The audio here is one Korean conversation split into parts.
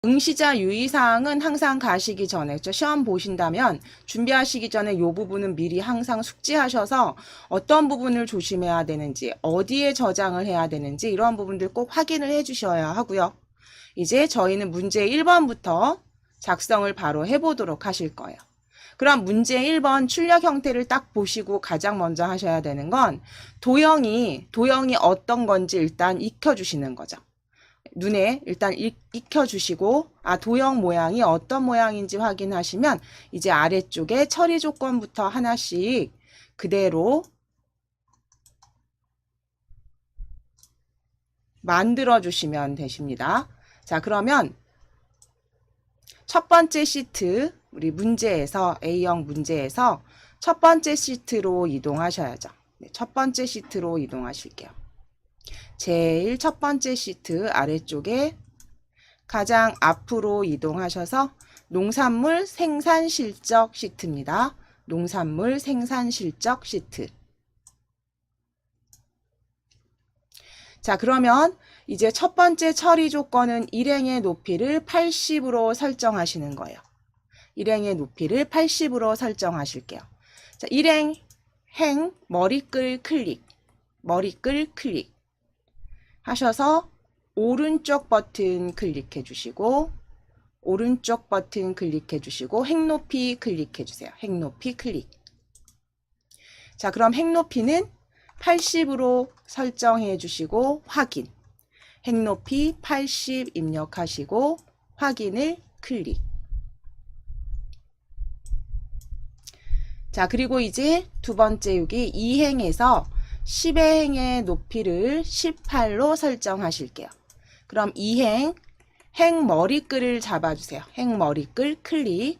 응시자 유의사항은 항상 가시기 전에, 시험 보신다면 준비하시기 전에 이 부분은 미리 항상 숙지하셔서 어떤 부분을 조심해야 되는지, 어디에 저장을 해야 되는지 이런 부분들 꼭 확인을 해 주셔야 하고요. 이제 저희는 문제 1번부터 작성을 바로 해보도록 하실 거예요. 그럼 문제 1번 출력 형태를 딱 보시고 가장 먼저 하셔야 되는 건 도형이 어떤 건지 일단 익혀주시는 거죠. 눈에 일단 익혀주시고 도형 모양이 어떤 모양인지 확인하시면 이제 아래쪽에 처리 조건부터 하나씩 그대로 만들어 주시면 되십니다. 자, 그러면 첫 번째 시트, 우리 문제에서 A형 문제에서 첫 번째 시트로 이동하셔야죠. 네, 첫 번째 시트로 이동하실게요. 제일 첫 번째 시트 아래쪽에 가장 앞으로 이동하셔서 농산물 생산 실적 시트입니다. 농산물 생산 실적 시트. 자, 그러면 이제 첫 번째 처리 조건은 일행의 높이를 80으로 설정하시는 거예요. 일행의 높이를 80으로 설정하실게요. 자, 일행, 행, 머리끌 클릭, 머리끌 클릭 하셔서 오른쪽 버튼 클릭해 주시고 오른쪽 버튼 클릭해 주시고 행 높이 클릭해 주세요. 행 높이 클릭. 자, 그럼 행 높이는 80으로 설정해 주시고 확인. 행 높이 80 입력하시고 확인을 클릭. 자, 그리고 이제 두 번째 여기 2행에서 10의 행의 높이를 18로 설정하실게요. 그럼 2행, 행 머리끌을 잡아주세요. 행 머리끌 클릭.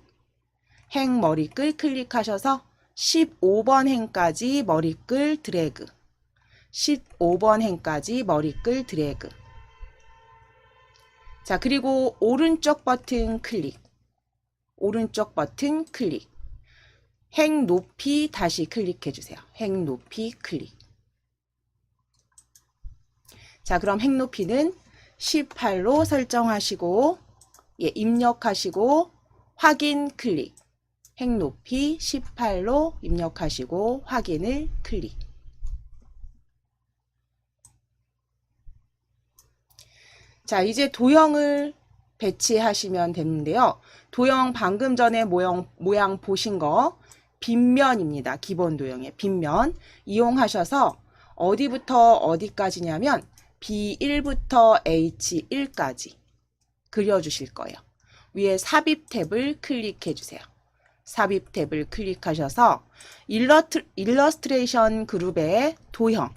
행 머리끌 클릭하셔서 15번 행까지 머리끌 드래그. 15번 행까지 머리끌 드래그. 자, 그리고 오른쪽 버튼 클릭. 오른쪽 버튼 클릭. 행 높이 다시 클릭해 주세요. 행 높이 클릭. 자, 그럼 행 높이는 18로 설정하시고 입력하시고 확인 클릭. 행 높이 18로 입력하시고 확인을 클릭. 자, 이제 도형을 배치하시면 되는데요. 도형 방금 전에 모양 보신 거 빗면입니다. 기본 도형의 빗면 이용하셔서 어디부터 어디까지냐면 B1부터 H1까지 그려주실 거예요. 위에 삽입 탭을 클릭해 주세요. 삽입 탭을 클릭하셔서 일러스트레이션 그룹의 도형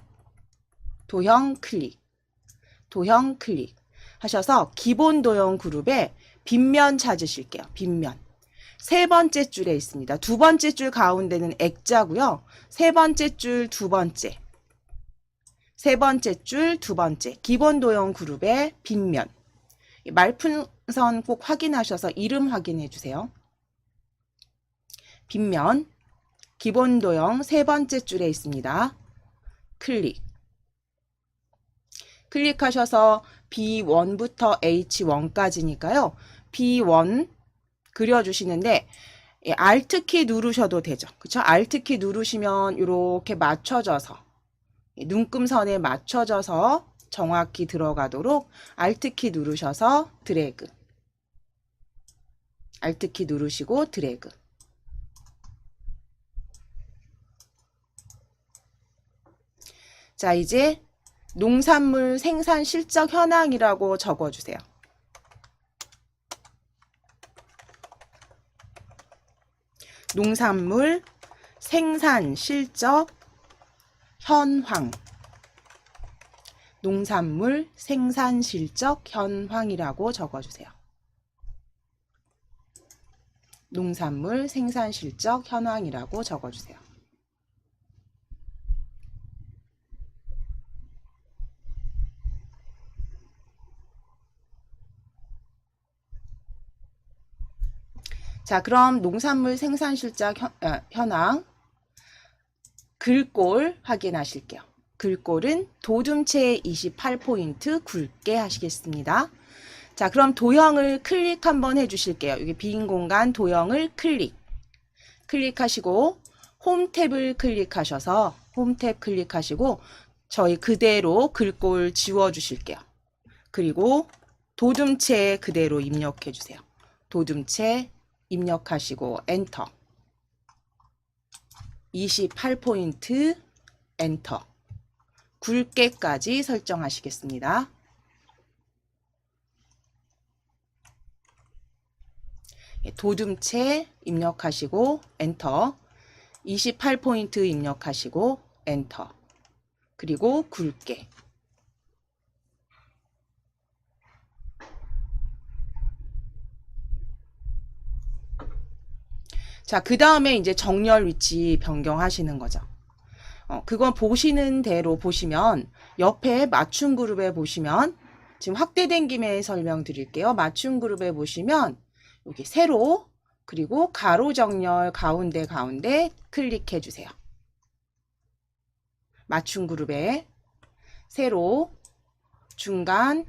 클릭, 도형 클릭 하셔서 기본 도형 그룹에 빗면 찾으실게요. 빗면. 세 번째 줄에 있습니다. 두 번째 줄 가운데는 액자고요. 세 번째 줄 두 번째. 세 번째 줄 두 번째. 기본 도형 그룹의 빗면. 말풍선 꼭 확인하셔서 이름 확인해 주세요. 빗면. 기본 도형 세 번째 줄에 있습니다. 클릭. 클릭하셔서 B1부터 H1까지니까요. B1 그려주시는데 Alt키 누르셔도 되죠. 그쵸? Alt키 누르시면 이렇게 맞춰져서 눈금선에 맞춰져서 정확히 들어가도록 Alt키 누르셔서 드래그. Alt키 누르시고 드래그. 자, 이제 농산물 생산 실적 현황이라고 적어주세요. 농산물 생산 실적 현황. 농산물 생산 실적 현황이라고 적어주세요. 농산물 생산 실적 현황이라고 적어주세요. 자, 그럼 농산물 생산 실적 현황 글꼴 확인하실게요. 글꼴은 도둠체 28포인트 굵게 하시겠습니다. 자, 그럼 도형을 클릭 한번 해주실게요. 여기 빈 공간 도형을 클릭하시고 홈 탭을 클릭하셔서 홈 탭 클릭하시고 저희 그대로 글꼴 지워주실게요. 그리고 도둠체 그대로 입력해주세요. 도둠체 입력하시고 엔터. 28포인트 엔터. 굵게까지 설정하시겠습니다. 도둠체 입력하시고 엔터. 28포인트 입력하시고 엔터. 그리고 굵게. 자, 그 다음에 이제 정렬 위치 변경하시는 거죠. 그건 보시는 대로 보시면 옆에 맞춤 그룹에 보시면 지금 확대된 김에 설명드릴게요. 맞춤 그룹에 보시면 여기 세로 그리고 가로 정렬 가운데 클릭해 주세요. 맞춤 그룹에 세로 중간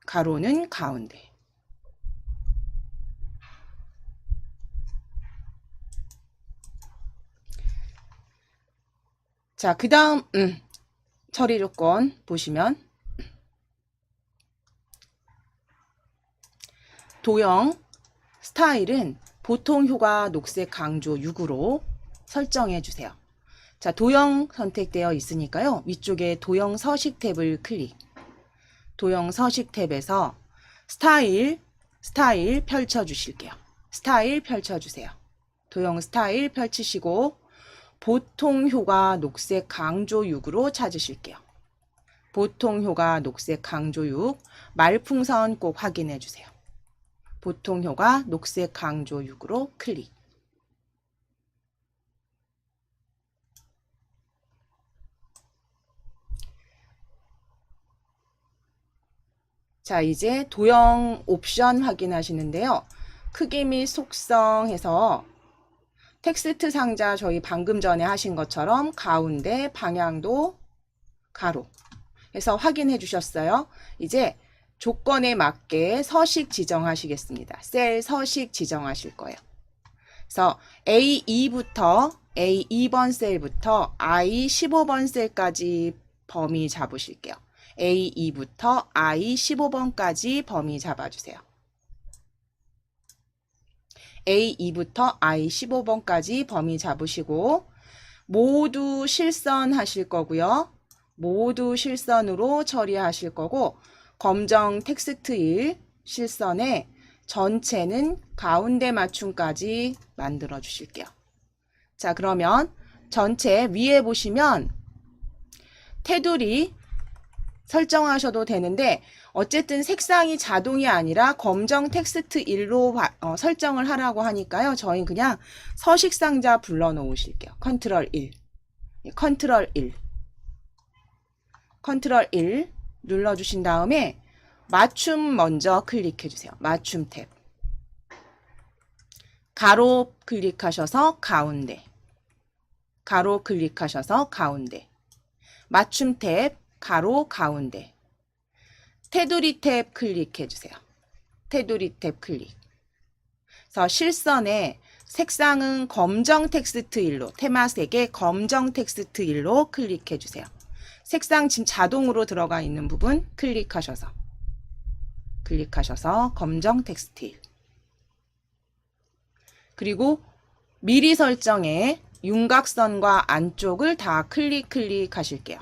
가로는 가운데. 자, 그 다음 처리 조건 보시면 도형 스타일은 보통 효과 녹색 강조 6으로 설정해 주세요. 자, 도형 선택되어 있으니까요. 위쪽에 도형 서식 탭을 클릭. 도형 서식 탭에서 스타일 펼쳐 주실게요. 스타일 펼쳐 주세요. 도형 스타일 펼치시고 보통 효과 녹색 강조 6으로 찾으실게요. 보통 효과 녹색 강조 6 말풍선 꼭 확인해 주세요. 보통 효과 녹색 강조 6으로 클릭. 자, 이제 도형 옵션 확인하시는데요. 크기 및 속성 해서 텍스트 상자 저희 방금 전에 하신 것처럼 가운데 방향도 가로 해서 확인해 주셨어요. 이제 조건에 맞게 서식 지정하시겠습니다. 셀 서식 지정하실 거예요. 그래서 A2번 셀부터 I15번 셀까지 범위 잡으실게요. A2부터 I15번까지 범위 잡아주세요. A2부터 I15번까지 범위 잡으시고 모두 실선하실 거고요. 모두 실선으로 처리하실 거고 검정 텍스트 1 실선에 전체는 가운데 맞춤까지 만들어 주실게요. 자, 그러면 전체 위에 보시면 테두리 설정하셔도 되는데 어쨌든 색상이 자동이 아니라 검정 텍스트 1로 설정을 하라고 하니까요. 저희 그냥 서식 상자 불러 놓으실게요. 컨트롤 1. 컨트롤 1. 컨트롤 1 눌러 주신 다음에 맞춤 먼저 클릭해 주세요. 맞춤 탭. 가로 클릭하셔서 가운데. 가로 클릭하셔서 가운데. 맞춤 탭 가로 가운데. 테두리 탭 클릭해 주세요. 테두리 탭 클릭. 그래서 실선에 색상은 검정 텍스트 1로 테마색의 검정 텍스트 1로 클릭해 주세요. 색상 지금 자동으로 들어가 있는 부분 클릭하셔서 검정 텍스트 1. 그리고 미리 설정에 윤곽선과 안쪽을 다 클릭하실게요.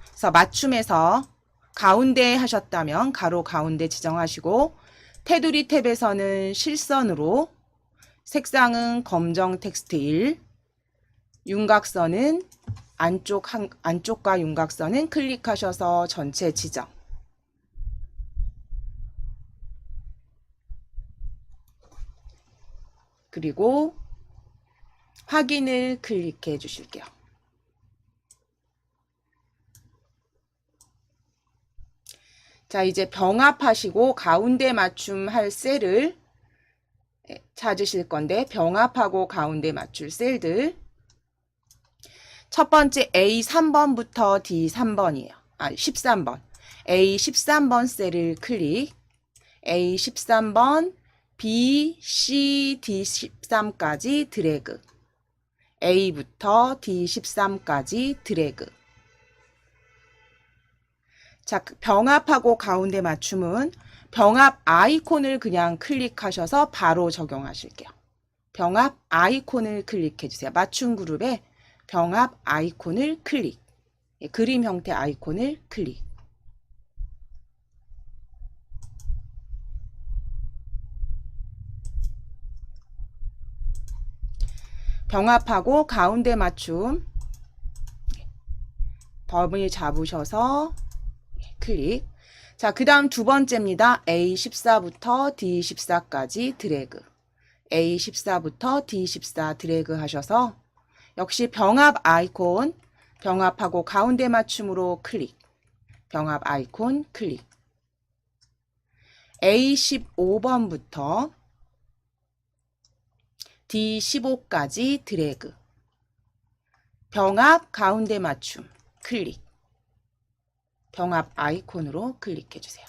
그래서 맞춤에서 가운데 하셨다면 가로 가운데 지정하시고 테두리 탭에서는 실선으로 색상은 검정 텍스트 1, 윤곽선은 안쪽과 윤곽선은 클릭하셔서 전체 지정. 그리고 확인을 클릭해 주실게요. 자, 이제 병합하시고 가운데 맞춤할 셀을 찾으실 건데 병합하고 가운데 맞출 셀들 첫 번째 A3번부터 D3번이에요. 13번. A13번 셀을 클릭, A13번 B, C, D13까지 드래그, A부터 D13까지 드래그. 자, 병합하고 가운데 맞춤은 병합 아이콘을 그냥 클릭하셔서 바로 적용하실게요. 병합 아이콘을 클릭해 주세요. 맞춤 그룹에 병합 아이콘을 클릭. 그림 형태 아이콘을 클릭. 병합하고 가운데 맞춤 범위 잡으셔서 클릭. 자, 그 다음 두 번째입니다. A14부터 D14까지 드래그. A14부터 D14 드래그 하셔서 역시 병합 아이콘, 병합하고 가운데 맞춤으로 클릭. 병합 아이콘 클릭. A15번부터 D15까지 드래그. 병합 가운데 맞춤 클릭. 병합 아이콘으로 클릭해 주세요.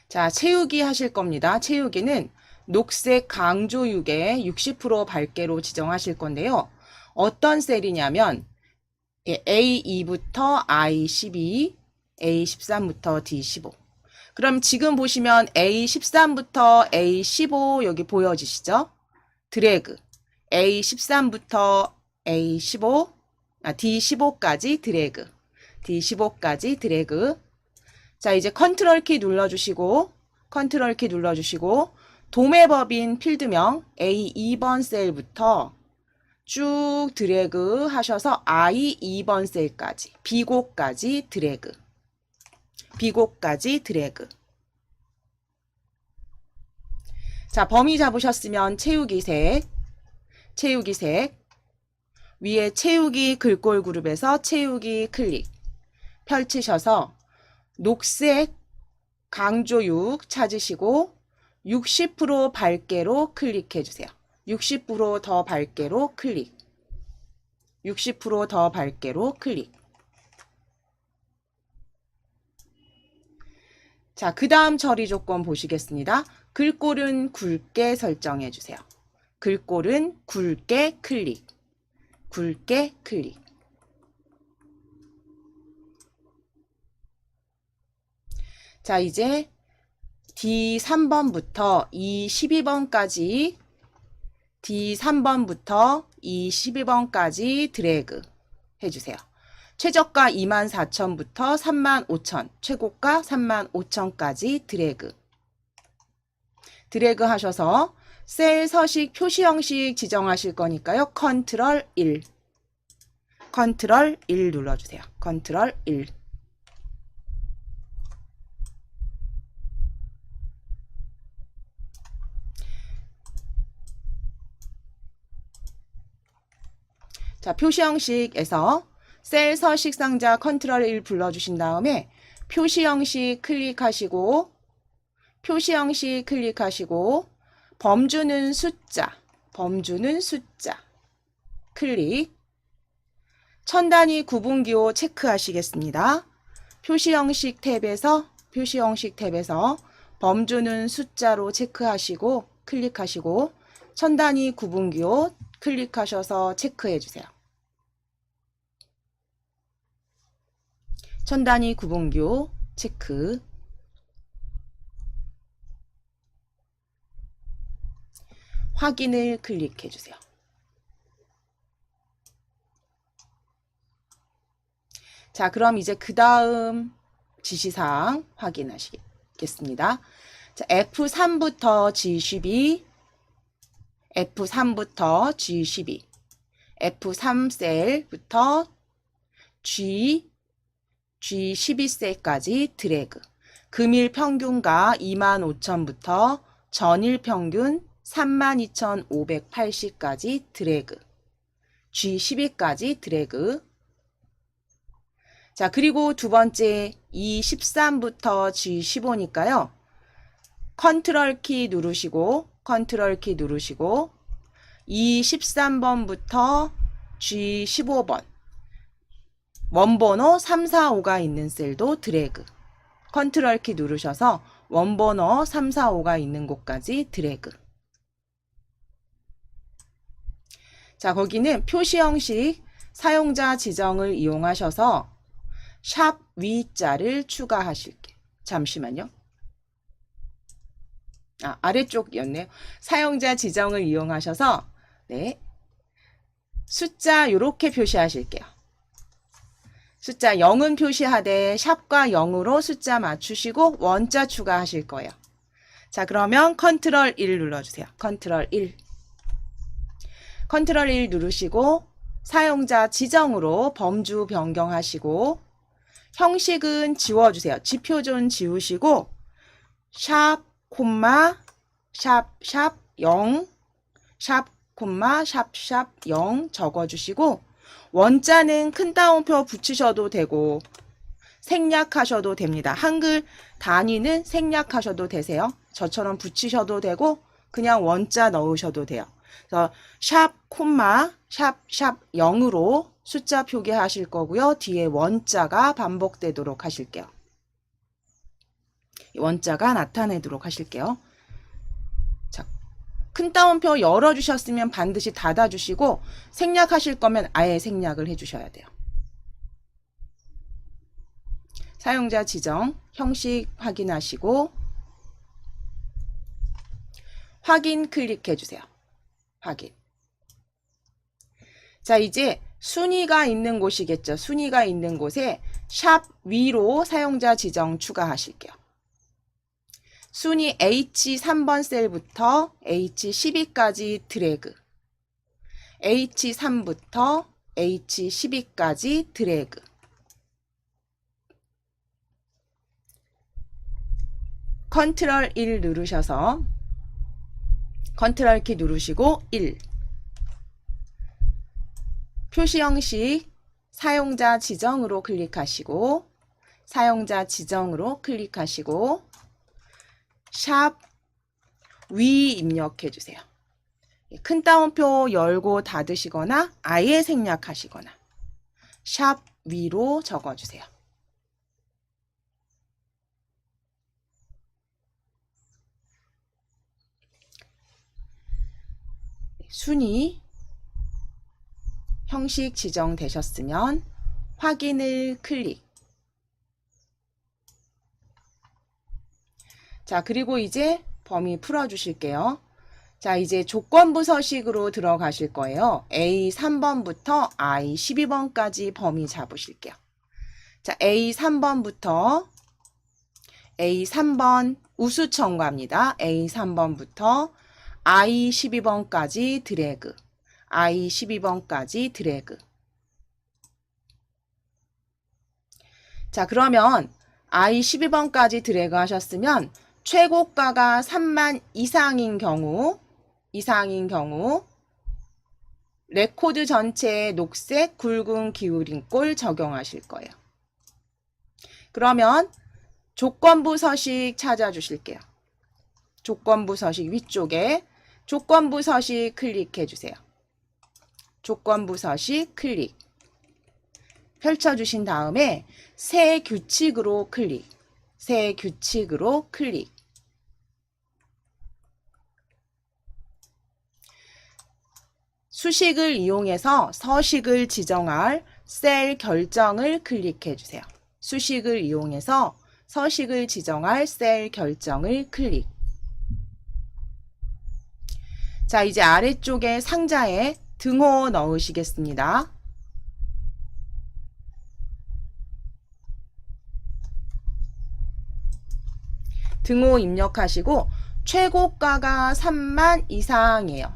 자, 채우기 하실 겁니다. 채우기는 녹색 강조육에 60% 밝게로 지정하실 건데요. 어떤 셀이냐면 A2부터 I12, A13부터 D15. 그럼 지금 보시면 A13부터 A15 여기 보여지시죠? 드래그. A13부터 A15, D15까지 드래그. D15까지 드래그. 자, 이제 컨트롤 키 눌러주시고, 컨트롤 키 눌러주시고, 도매법인 필드명 A2번 셀부터 쭉 드래그 하셔서 I2번 셀까지, B곡까지 드래그. B곡까지 드래그. 자, 범위 잡으셨으면 채우기 색, 채우기 색, 위에 채우기 글꼴 그룹에서 채우기 클릭 펼치셔서 녹색 강조육 찾으시고 60% 밝게로 클릭해 주세요. 60% 더 밝게로 클릭. 60%더 밝게로 클릭. 자, 그 다음 처리 조건 보시겠습니다. 글꼴은 굵게 설정해 주세요. 글꼴은 굵게 클릭. 굵게 클릭. 자, 이제 D3번부터 E12번까지 D3번부터 E12번까지 드래그 해주세요. 최저가 24,000부터 35,000, 최고가 35,000까지 드래그. 드래그 하셔서 셀 서식 표시 형식 지정하실 거니까요. 컨트롤 1. 컨트롤 1 눌러주세요. 컨트롤 1. 자, 표시 형식에서 셀 서식 상자 컨트롤 1 불러주신 다음에 표시 형식 클릭하시고 표시 형식 클릭하시고 범주는 숫자, 범주는 숫자 클릭. 천 단위 구분기호 체크하시겠습니다. 표시 형식 탭에서 범주는 숫자로 체크하시고 클릭하시고 천 단위 구분기호 클릭하셔서 체크해 주세요. 천 단위 구분기호 체크. 확인을 클릭해 주세요. 자, 그럼 이제 그 다음 지시사항 확인하시겠습니다. 자, F3부터 G12, F3부터 G12, F3셀부터 G12셀까지 드래그. 금일 평균가 25,000부터 전일 평균 32,580까지 드래그. G12까지 드래그. 자, 그리고 두 번째 E13부터 G15니까요. 컨트롤 키 누르시고 E13번부터 G15번 원번호 3, 4, 5가 있는 셀도 드래그. 컨트롤 키 누르셔서 원번호 3, 4, 5가 있는 곳까지 드래그. 자, 거기는 표시 형식 사용자 지정을 이용하셔서 샵 위자를 추가하실게요. 잠시만요. 아래쪽이었네요. 사용자 지정을 이용하셔서 네, 숫자 이렇게 표시하실게요. 숫자 0은 표시하되 샵과 0으로 숫자 맞추시고 원자 추가하실 거예요. 자, 그러면 컨트롤 1 눌러주세요. 컨트롤 1. 컨트롤 1 누르시고 사용자 지정으로 범주 변경하시고 형식은 지워주세요. 지표존 지우시고 샵, 콤마, 샵, 0, 샵, 콤마, 샵, 0 적어주시고 원자는 큰 따옴표 붙이셔도 되고 생략하셔도 됩니다. 한글 단위는 생략하셔도 되세요. 저처럼 붙이셔도 되고 그냥 원자 넣으셔도 돼요. 그래서 샵, 콤마, 샵 0으로 숫자 표기하실 거고요. 뒤에 원자가 반복되도록 하실게요. 원자가 나타내도록 하실게요. 자, 큰 따옴표 열어주셨으면 반드시 닫아주시고 생략하실 거면 아예 생략을 해주셔야 돼요. 사용자 지정, 형식 확인하시고 확인 클릭해주세요. 확인. 자, 이제 순위가 있는 곳이겠죠. 순위가 있는 곳에 샵 위로 사용자 지정 추가하실게요. 순위 H3번 셀부터 H12까지 드래그. H3부터 H12까지 드래그. 컨트롤 1 누르셔서 컨트롤 키 누르시고 1. 표시 형식 사용자 지정으로 클릭하시고 사용자 지정으로 클릭하시고 샵 위 입력해 주세요. 큰 따옴표 열고 닫으시거나 아예 생략하시거나 샵 위로 적어주세요. 순위 형식 지정되셨으면 확인을 클릭. 자, 그리고 이제 범위 풀어주실게요. 자, 이제 조건부 서식으로 들어가실 거예요. A3번부터 I12번까지 범위 잡으실게요. 자, A3번부터 A3번 우수 첨가입니다. A3번부터 I12번까지 드래그. I12번까지 드래그. 자, 그러면 I12번까지 드래그 하셨으면 최고가가 3만 이상인 경우 레코드 전체에 녹색 굵은 기울인 꼴 적용하실 거예요. 그러면 조건부 서식 찾아주실게요. 조건부 서식 위쪽에 조건부 서식 클릭해 주세요. 조건부 서식 클릭. 펼쳐주신 다음에 새 규칙으로 클릭. 새 규칙으로 클릭. 수식을 이용해서 서식을 지정할 셀 결정을 클릭해 주세요. 수식을 이용해서 서식을 지정할 셀 결정을 클릭. 자, 이제 아래쪽에 상자에 등호 넣으시겠습니다. 등호 입력하시고 최고가가 3만 이상이에요.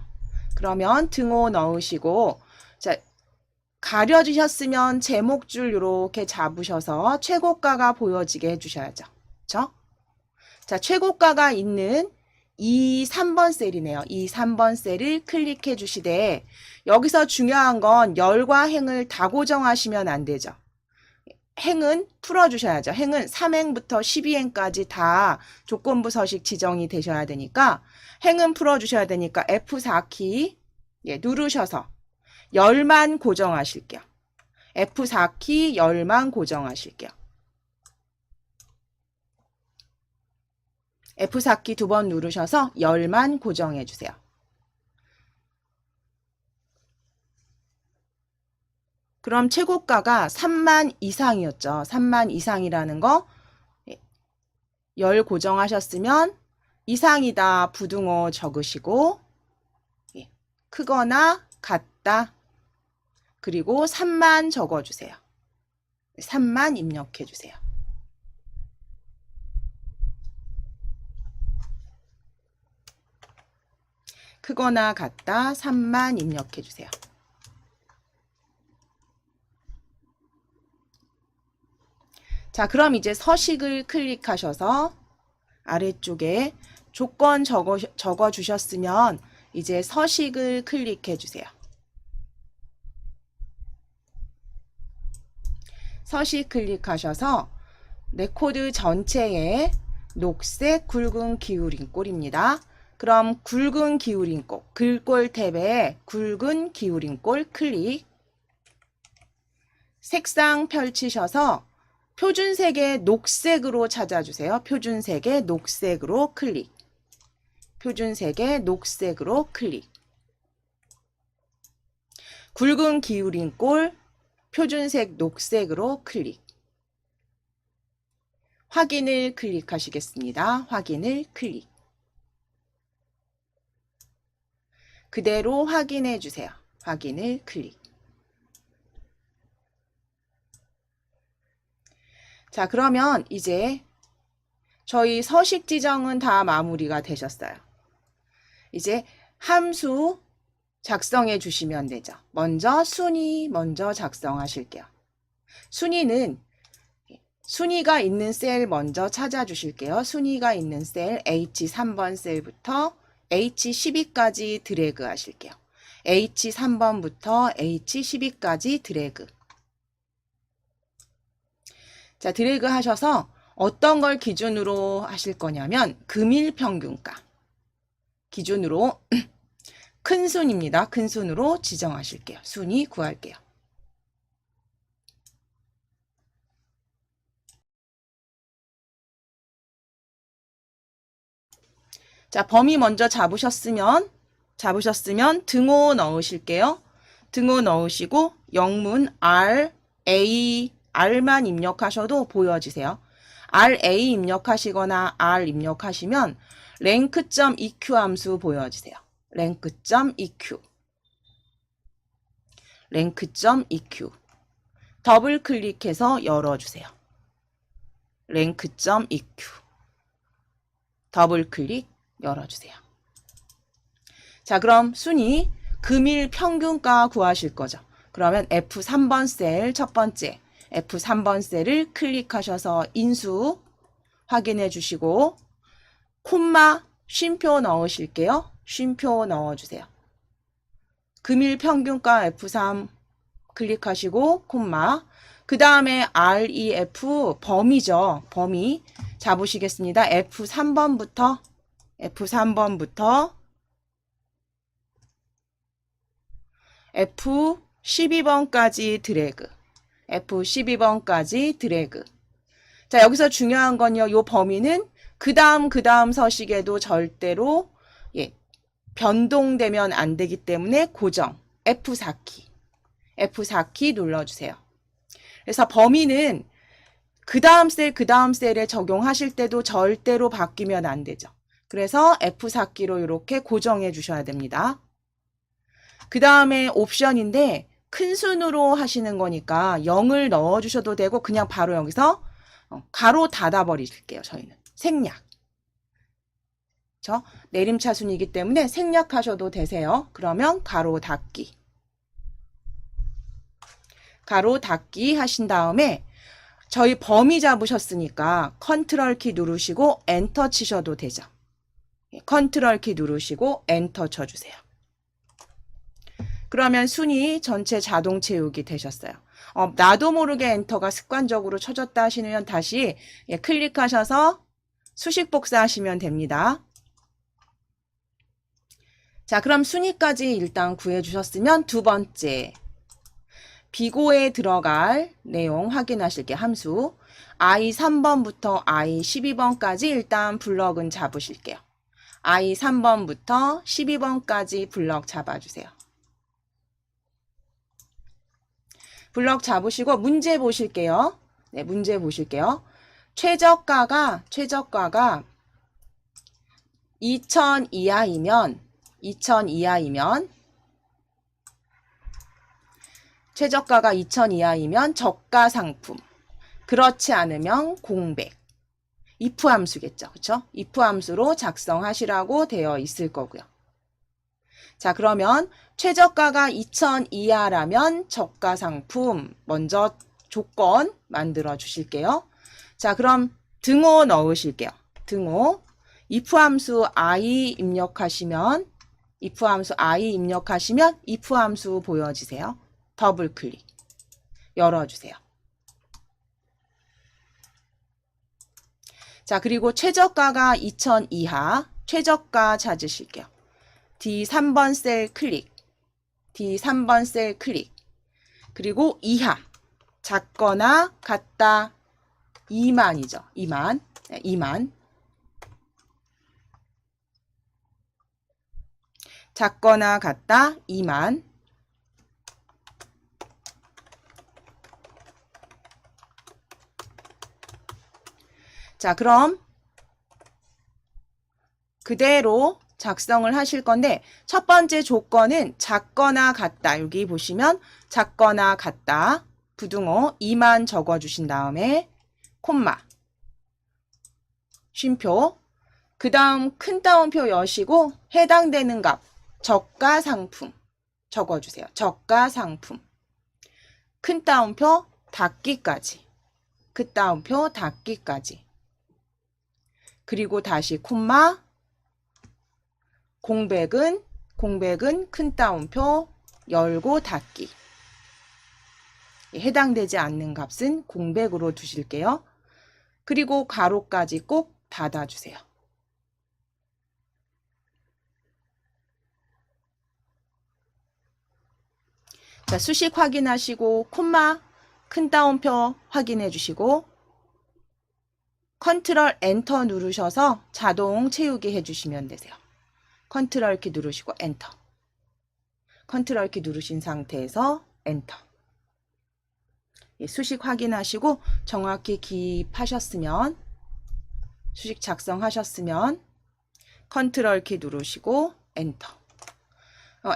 그러면 등호 넣으시고 자, 가려주셨으면 제목줄 이렇게 잡으셔서 최고가가 보여지게 해주셔야죠. 그렇죠? 자, 최고가가 있는 이 3번 셀이네요. 이 3번 셀을 클릭해 주시되 여기서 중요한 건 열과 행을 다 고정하시면 안 되죠. 행은 풀어주셔야죠. 행은 3행부터 12행까지 다 조건부 서식 지정이 되셔야 되니까 행은 풀어주셔야 되니까 F4키 누르셔서 열만 고정하실게요. F4키 열만 고정하실게요. F4키 두 번 누르셔서 열만 고정해 주세요. 그럼 최고가가 3만 이상이었죠. 3만 이상이라는 거 열 고정하셨으면 이상이다 부등호 적으시고 크거나 같다 그리고 3만 적어주세요. 3만 입력해주세요. 크거나 같다 3만 입력해주세요. 자, 그럼 이제 서식을 클릭하셔서 아래쪽에 조건 적어주셨으면 이제 서식을 클릭해 주세요. 서식 클릭하셔서 레코드 전체에 녹색 굵은 기울인 꼴입니다. 그럼 굵은 기울인 꼴, 글꼴 탭에 굵은 기울인 꼴 클릭. 색상 펼치셔서 표준색의 녹색으로 찾아주세요. 표준색의 녹색으로 클릭. 표준색의 녹색으로 클릭. 굵은 기울인 꼴, 표준색 녹색으로 클릭. 확인을 클릭하시겠습니다. 확인을 클릭. 그대로 확인해 주세요. 확인을 클릭. 자, 그러면 이제 저희 서식 지정은 다 마무리가 되셨어요. 이제 함수 작성해 주시면 되죠. 먼저 순위 먼저 작성하실게요. 순위는 순위가 있는 셀 먼저 찾아주실게요. 순위가 있는 셀 H3번 셀부터 H12까지 드래그 하실게요. H3번부터 H12까지 드래그. 자, 드래그 하셔서 어떤 걸 기준으로 하실 거냐면 금일 평균가 기준으로 큰 순입니다. 큰 순으로 지정하실게요. 순위 구할게요. 자, 범위 먼저 잡으셨으면 등호 넣으실게요. 등호 넣으시고 영문 R, A, R만 입력하셔도 보여지세요. RA 입력하시거나 R 입력하시면 rank.eq 함수 보여지세요. rank.eq rank.eq 더블 클릭해서 열어주세요. rank.eq 더블 클릭 열어주세요. 자, 그럼 순위 금일 평균가 구하실 거죠. 그러면 F3번 셀 첫 번째 F3번 셀을 클릭하셔서 인수 확인해 주시고 콤마 쉼표 넣으실게요. 쉼표 넣어주세요. 금일 평균가 F3 클릭하시고 콤마 그 다음에 REF 범위죠. 범위 잡으시겠습니다. F3번부터 F12번까지 드래그. F12번까지 드래그. 자, 여기서 중요한 건요. 요 범위는 그 다음 서식에도 절대로 변동되면 안 되기 때문에 고정. F4키 눌러주세요. 그래서 범위는 그 다음 셀에 적용하실 때도 절대로 바뀌면 안 되죠. 그래서 F4키로 이렇게 고정해 주셔야 됩니다. 그 다음에 옵션인데 큰 순으로 하시는 거니까 0을 넣어 주셔도 되고 그냥 바로 여기서 가로 닫아 버리실게요. 저희는 생략. 내림차순이기 때문에 생략하셔도 되세요. 그러면 가로 닫기. 가로 닫기 하신 다음에 저희 범위 잡으셨으니까 컨트롤 키 누르시고 엔터 치셔도 되죠. 컨트롤 키 누르시고 엔터 쳐주세요. 그러면 순위 전체 자동 채우기 되셨어요. 나도 모르게 엔터가 습관적으로 쳐졌다 하시면 다시 클릭하셔서 수식 복사하시면 됩니다. 자, 그럼 순위까지 일단 구해주셨으면 두 번째 비고에 들어갈 내용 확인하실게요. 함수. I 3번부터 I 12번까지 일단 블럭은 잡으실게요. I 3번부터 12번까지 블럭 잡아주세요. 블럭 잡으시고 문제 보실게요. 네, 문제 보실게요. 최저가가 2000 이하이면 최저가가 2000 이하이면 저가 상품. 그렇지 않으면 공백. if 함수겠죠. 그렇죠? if 함수로 작성하시라고 되어 있을 거고요. 자, 그러면 최저가가 2000 이하라면 저가 상품 먼저 조건 만들어 주실게요. 자, 그럼 등호 넣으실게요. 등호. if 함수 i 입력하시면 if 함수 보여지세요. 더블 클릭. 열어주세요. 자, 그리고 최저가가 2000 이하, 최저가 찾으실게요. D3번 셀 클릭. D3번 셀 클릭. 그리고 이하. 작거나 같다 2만이죠. 2만. 네, 2만. 작거나 같다 2만. 자, 그럼 그대로 작성을 하실 건데 첫 번째 조건은 작거나 같다. 여기 보시면 작거나 같다. 부등호 2만 적어주신 다음에 콤마 쉼표 그 다음 큰 따옴표 여시고 해당되는 값 저가 상품 적어주세요. 저가 상품 큰 따옴표 닫기까지 그 따옴표 닫기까지 그리고 다시 콤마 공백은 큰 따옴표 열고 닫기 해당되지 않는 값은 공백으로 두실게요. 그리고 가로까지 꼭 닫아주세요. 자, 수식 확인하시고 콤마 큰 따옴표 확인해 주시고 컨트롤 엔터 누르셔서 자동 채우기 해주시면 되세요. 컨트롤 키 누르시고 엔터. 컨트롤 키 누르신 상태에서 엔터. 예, 수식 확인하시고 정확히 기입하셨으면 수식 작성하셨으면 컨트롤 키 누르시고 엔터.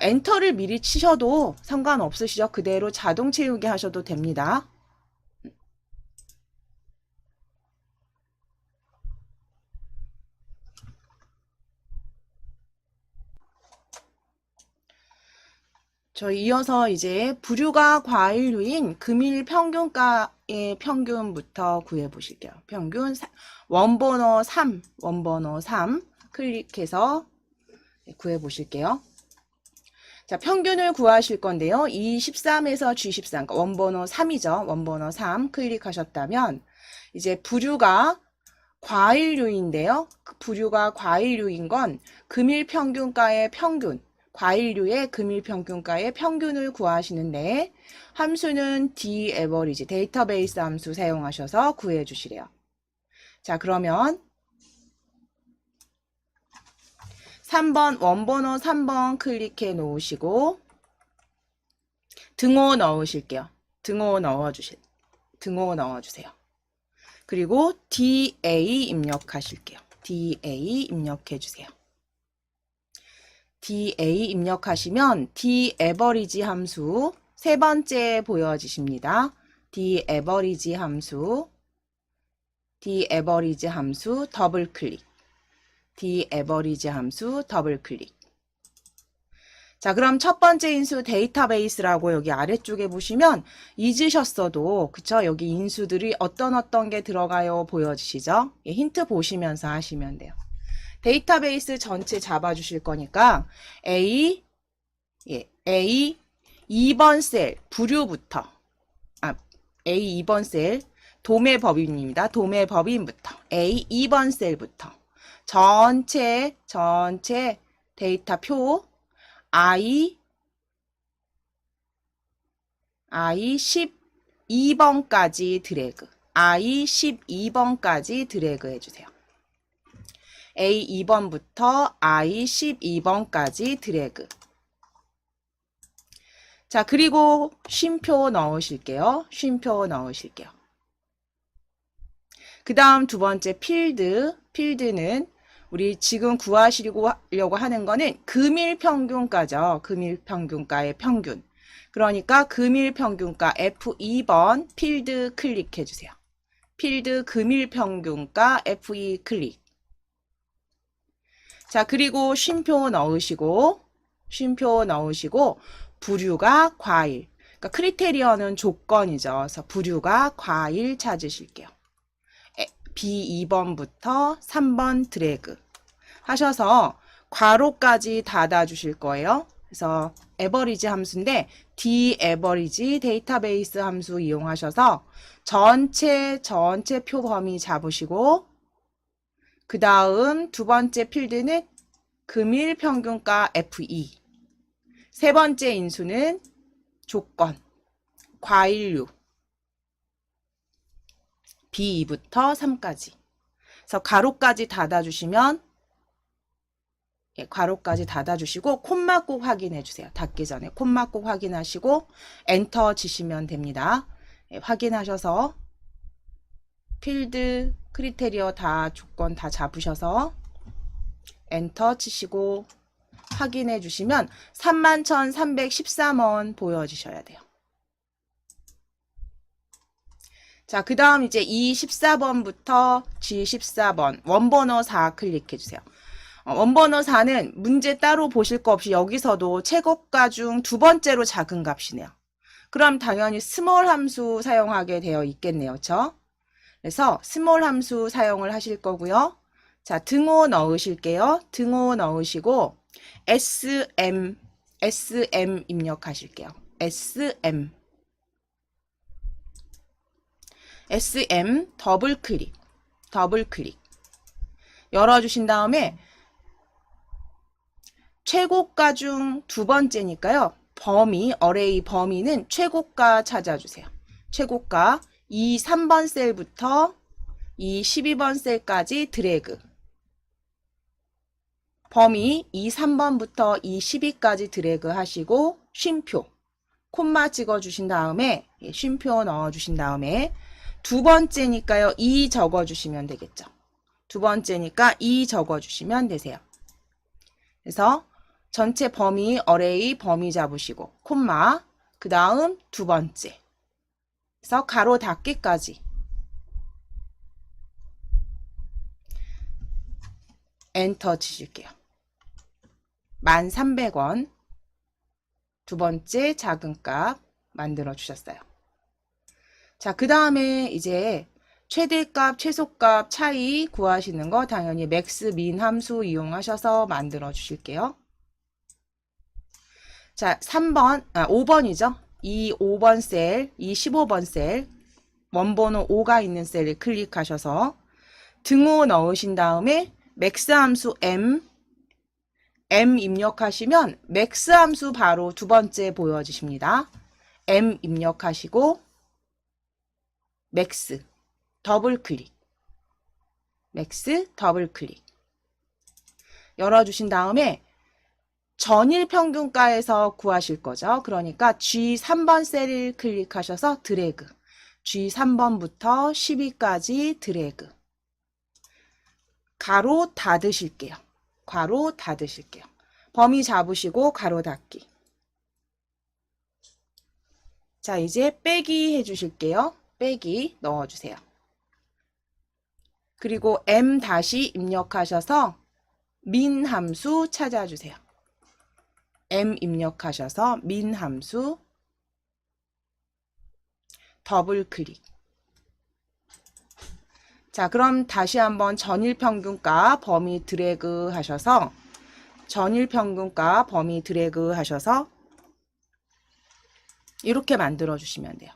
엔터를 미리 치셔도 상관없으시죠? 그대로 자동 채우기 하셔도 됩니다. 이어서 이제 부류가 과일류인 금일 평균가의 평균부터 구해 보실게요. 평균 원번호 3 클릭해서 구해 보실게요. 자, 평균을 구하실 건데요. E13에서 G13, 그러니까 원번호 3이죠. 원번호 3 클릭하셨다면 이제 부류가 과일류인데요. 그 부류가 과일류인 건 금일 평균가의 평균 과일류의 금일 평균가의 평균을 구하시는데 함수는 daverage 데이터베이스 함수 사용하셔서 구해 주시래요. 자, 그러면 3번 원번호 3번 클릭해 놓으시고 등호 넣으실게요. 등호 넣어주세요. 그리고 DA 입력하실게요. DA 입력해 주세요. DA 입력하시면 daverage 함수 세 번째 보여지십니다. daverage 함수 더블 클릭. daverage 함수 더블 클릭. 자, 그럼 첫 번째 인수 데이터베이스라고 여기 아래쪽에 보시면 잊으셨어도 그쵸? 여기 인수들이 어떤 게 들어가요 보여지시죠? 예, 힌트 보시면서 하시면 돼요. 데이터베이스 전체 잡아주실 거니까 A 2번 셀 부류부터 A 2번 셀 도매법인입니다. 도매법인부터 A 2번 셀부터 전체 데이터표 I I 12번까지 드래그. I 12번까지 드래그 해주세요. A 2번부터 I 12번까지 드래그. 자, 그리고 쉼표 넣으실게요. 쉼표 넣으실게요. 그 다음 두 번째 필드. 필드는 우리 지금 구하시려고 하는 거는 금일평균가죠. 금일평균가의 평균. 그러니까 금일평균가 F2번 필드 클릭해주세요. 필드 금일평균가 F2 클릭. 자, 그리고 쉼표 넣으시고 부류가 과일. 그러니까 크리테리어는 조건이죠. 그래서 부류가 과일 찾으실게요. B2번부터 3번 드래그 하셔서 괄호까지 닫아 주실 거예요. 그래서 에버리지 함수인데 dAverage 데이터베이스 함수 이용하셔서 전체 표 범위 잡으시고 그 다음 두 번째 필드는 금일 평균가 F2 세 번째 인수는 조건 과일류 B2부터 3까지 그래서 괄호까지 닫아주시면 괄호까지 닫아주시고 콤마 꼭 확인해 주세요. 닫기 전에 콤마 꼭 확인하시고 엔터 치시면 됩니다. 확인하셔서 필드 크리테리어 다 조건 다 잡으셔서 엔터 치시고 확인해 주시면 31,313원 보여주셔야 돼요. 자, 그 다음 이제 E14번부터 G14번 원번호 4 클릭해 주세요. 원번호 4는 문제 따로 보실 거 없이 여기서도 최고가 중 두 번째로 작은 값이네요. 그럼 당연히 스몰 함수 사용하게 되어 있겠네요. 그렇죠? 그래서 스몰 함수 사용을 하실 거고요. 자, 등호 넣으실게요. 등호 넣으시고 SM 입력하실게요. SM 더블 클릭 열어주신 다음에 최고가 중 두 번째니까요. 어레이 범위는 최고가 찾아주세요. 최고가 이 3번 셀부터 이 12번 셀까지 드래그. 범위 이 3번부터 이 12까지 드래그 하시고 쉼표 콤마 찍어주신 다음에 쉼표 넣어주신 다음에 두 번째니까요. 2 적어주시면 되겠죠. 두 번째니까 2 적어주시면 되세요. 그래서 전체 범위 어레이 범위 잡으시고 콤마 그 다음 두 번째 그래서 가로 닫기까지 엔터 치실게요. 1,300원 두 번째 작은 값 만들어 주셨어요. 자, 그 다음에 이제 최대값, 최소값 차이 구하시는 거 당연히 맥스, 민 함수 이용하셔서 만들어 주실게요. 자, 5번이죠. 이 5번 셀, 이 15번 셀, 원번호 5가 있는 셀을 클릭하셔서 등호 넣으신 다음에 맥스 함수 M 입력하시면 맥스 함수 바로 두 번째 보여지십니다. M 입력하시고 맥스 더블 클릭 맥스 더블 클릭 열어주신 다음에 전일 평균가에서 구하실 거죠. 그러니까 G3번 셀을 클릭하셔서 드래그 G3번부터 12까지 드래그 가로 닫으실게요. 가로 닫으실게요. 범위 잡으시고 가로 닫기. 자, 이제 빼기 해주실게요. 빼기 넣어주세요. 그리고 M 다시 입력하셔서 민 함수 찾아주세요. M 입력하셔서 민 함수 더블 클릭. 자, 그럼 다시 한번 전일평균가 범위 드래그 하셔서 전일평균가 범위 드래그 하셔서 이렇게 만들어 주시면 돼요.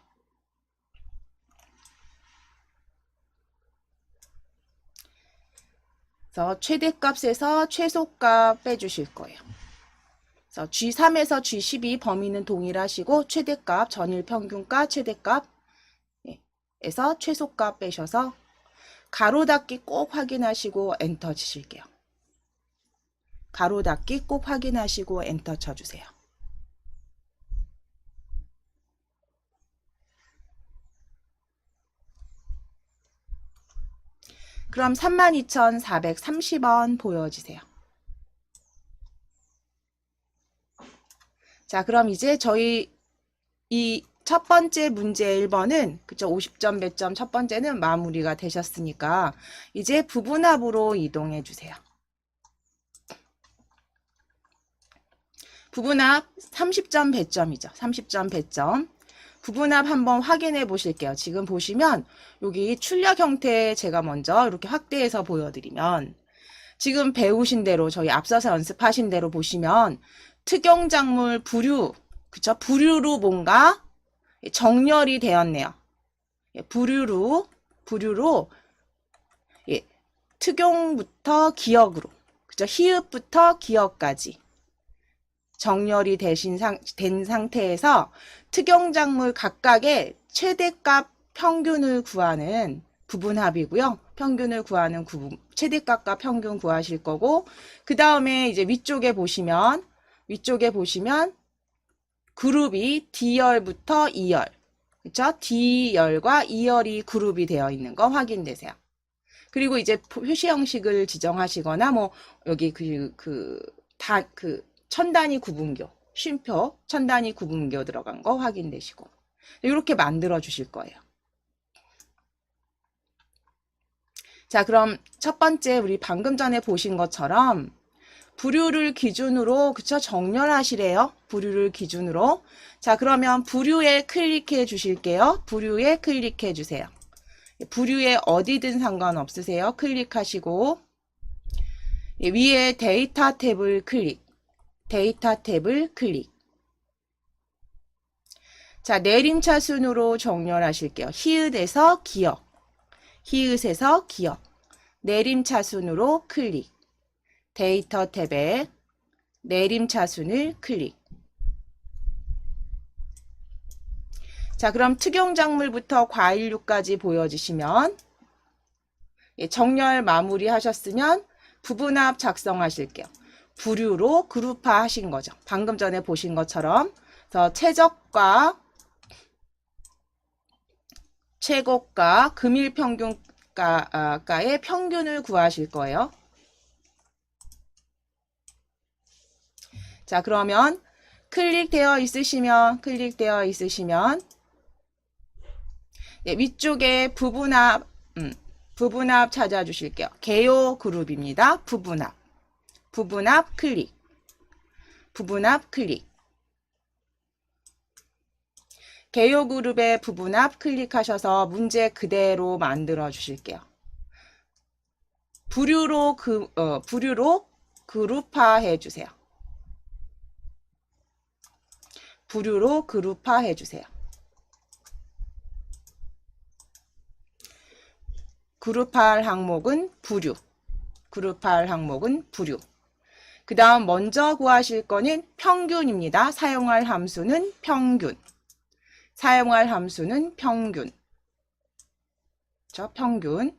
그래서 최대값에서 최소값 빼주실 거예요. 그래서 G3에서 G12 범위는 동일하시고 최대값, 전일 평균가, 최대값 에서 최소값 빼셔서 가로 닫기 꼭 확인하시고 엔터 치실게요. 가로 닫기 꼭 확인하시고 엔터 쳐주세요. 그럼 32,430원 보여지세요. 자, 그럼 이제 저희 이 첫 번째 문제 1번은 그쵸 50점 배점 첫 번째는 마무리가 되셨으니까 이제 부분합으로 이동해 주세요. 부분합 30점 배점이죠. 30점 배점. 부분합 한번 확인해 보실게요. 지금 보시면 여기 출력 형태 제가 먼저 이렇게 확대해서 보여드리면 지금 배우신 대로 저희 앞서서 연습하신 대로 보시면 특용작물 부류 그쵸? 부류로 뭔가 정렬이 되었네요. 부류로 예, 특용부터 기역으로 그쵸? 히읗부터 기역까지 정렬이 된 상태에서 특용작물 각각의 최대값 평균을 구하는 부분합이고요. 평균을 구하는 최대값과 평균 구하실 거고 그 다음에 이제 위쪽에 보시면 그룹이 D열부터 E열 그쵸? D열과 E열이 그룹이 되어 있는 거 확인되세요. 그리고 이제 표시 형식을 지정하시거나 뭐 여기 천단위 구분교 쉼표 천단위 구분교 들어간 거 확인되시고 이렇게 만들어 주실 거예요. 자, 그럼 첫 번째 우리 방금 전에 보신 것처럼 부류를 기준으로 그쵸 정렬하시래요. 부류를 기준으로. 자, 그러면 부류에 클릭해 주실게요. 부류에 클릭해 주세요. 부류에 어디든 상관없으세요. 클릭하시고 위에 데이터 탭을 클릭. 자, 내림차 순으로 정렬하실게요. 히읗에서 기역. 내림차 순으로 클릭. 데이터 탭에 내림차순을 클릭. 자, 그럼 특용작물부터 과일류까지 보여주시면 정렬 마무리 하셨으면 부분합 작성하실게요. 부류로 그룹화 하신 거죠. 방금 전에 보신 것처럼. 그래서 최저가, 최고가, 금일평균가의 평균을 구하실 거예요. 자, 그러면 클릭되어 있으시면 네, 위쪽에 부분합 찾아주실게요. 개요 그룹입니다. 부분합 클릭. 개요 그룹의 부분합 클릭하셔서 문제 그대로 만들어 주실게요. 부류로 그룹화해 주세요. 부류로 그룹화해 주세요. 그룹할 항목은 부류. 그 다음 먼저 구하실 거는 평균입니다. 사용할 함수는 평균. 평균.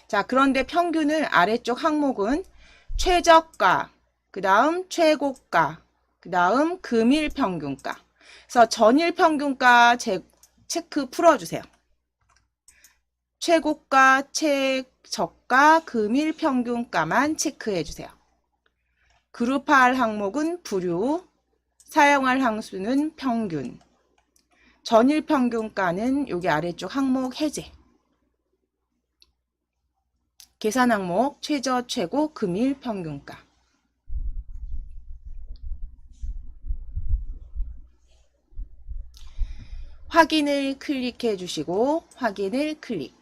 자, 그런데 평균을 아래쪽 항목은 최저가, 그 다음 최고가, 그 다음 금일평균가. 그래서 전일평균가 체크 풀어주세요. 최고가, 최저가, 금일평균가만 체크해주세요. 그룹할 항목은 부류, 사용할 함수는 평균, 전일평균가는 여기 아래쪽 항목 해제. 계산 항목 최저, 최고, 금일평균가. 확인을 클릭해 주시고 확인을 클릭.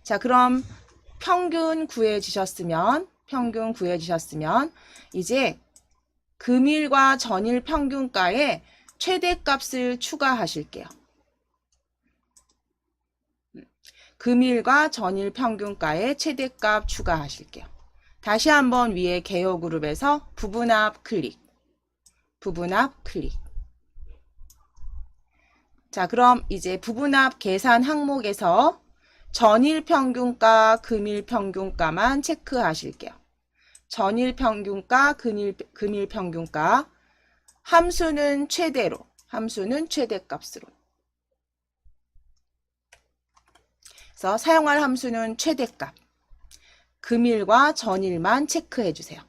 자, 그럼 평균 구해지셨으면 이제 금일과 전일 평균가에 최대값을 추가하실게요. 금일과 전일 평균가에 최대값 추가하실게요. 다시 한번 위에 개요 그룹에서 부분합 클릭, 부분합 클릭. 자, 그럼 이제 부분합 계산 항목에서 전일 평균가, 금일 평균가만 체크하실게요. 전일 평균가, 금일 평균가. 함수는 최대로, 함수는 최대값으로. 그래서 사용할 함수는 최대값. 금일과 전일만 체크해 주세요.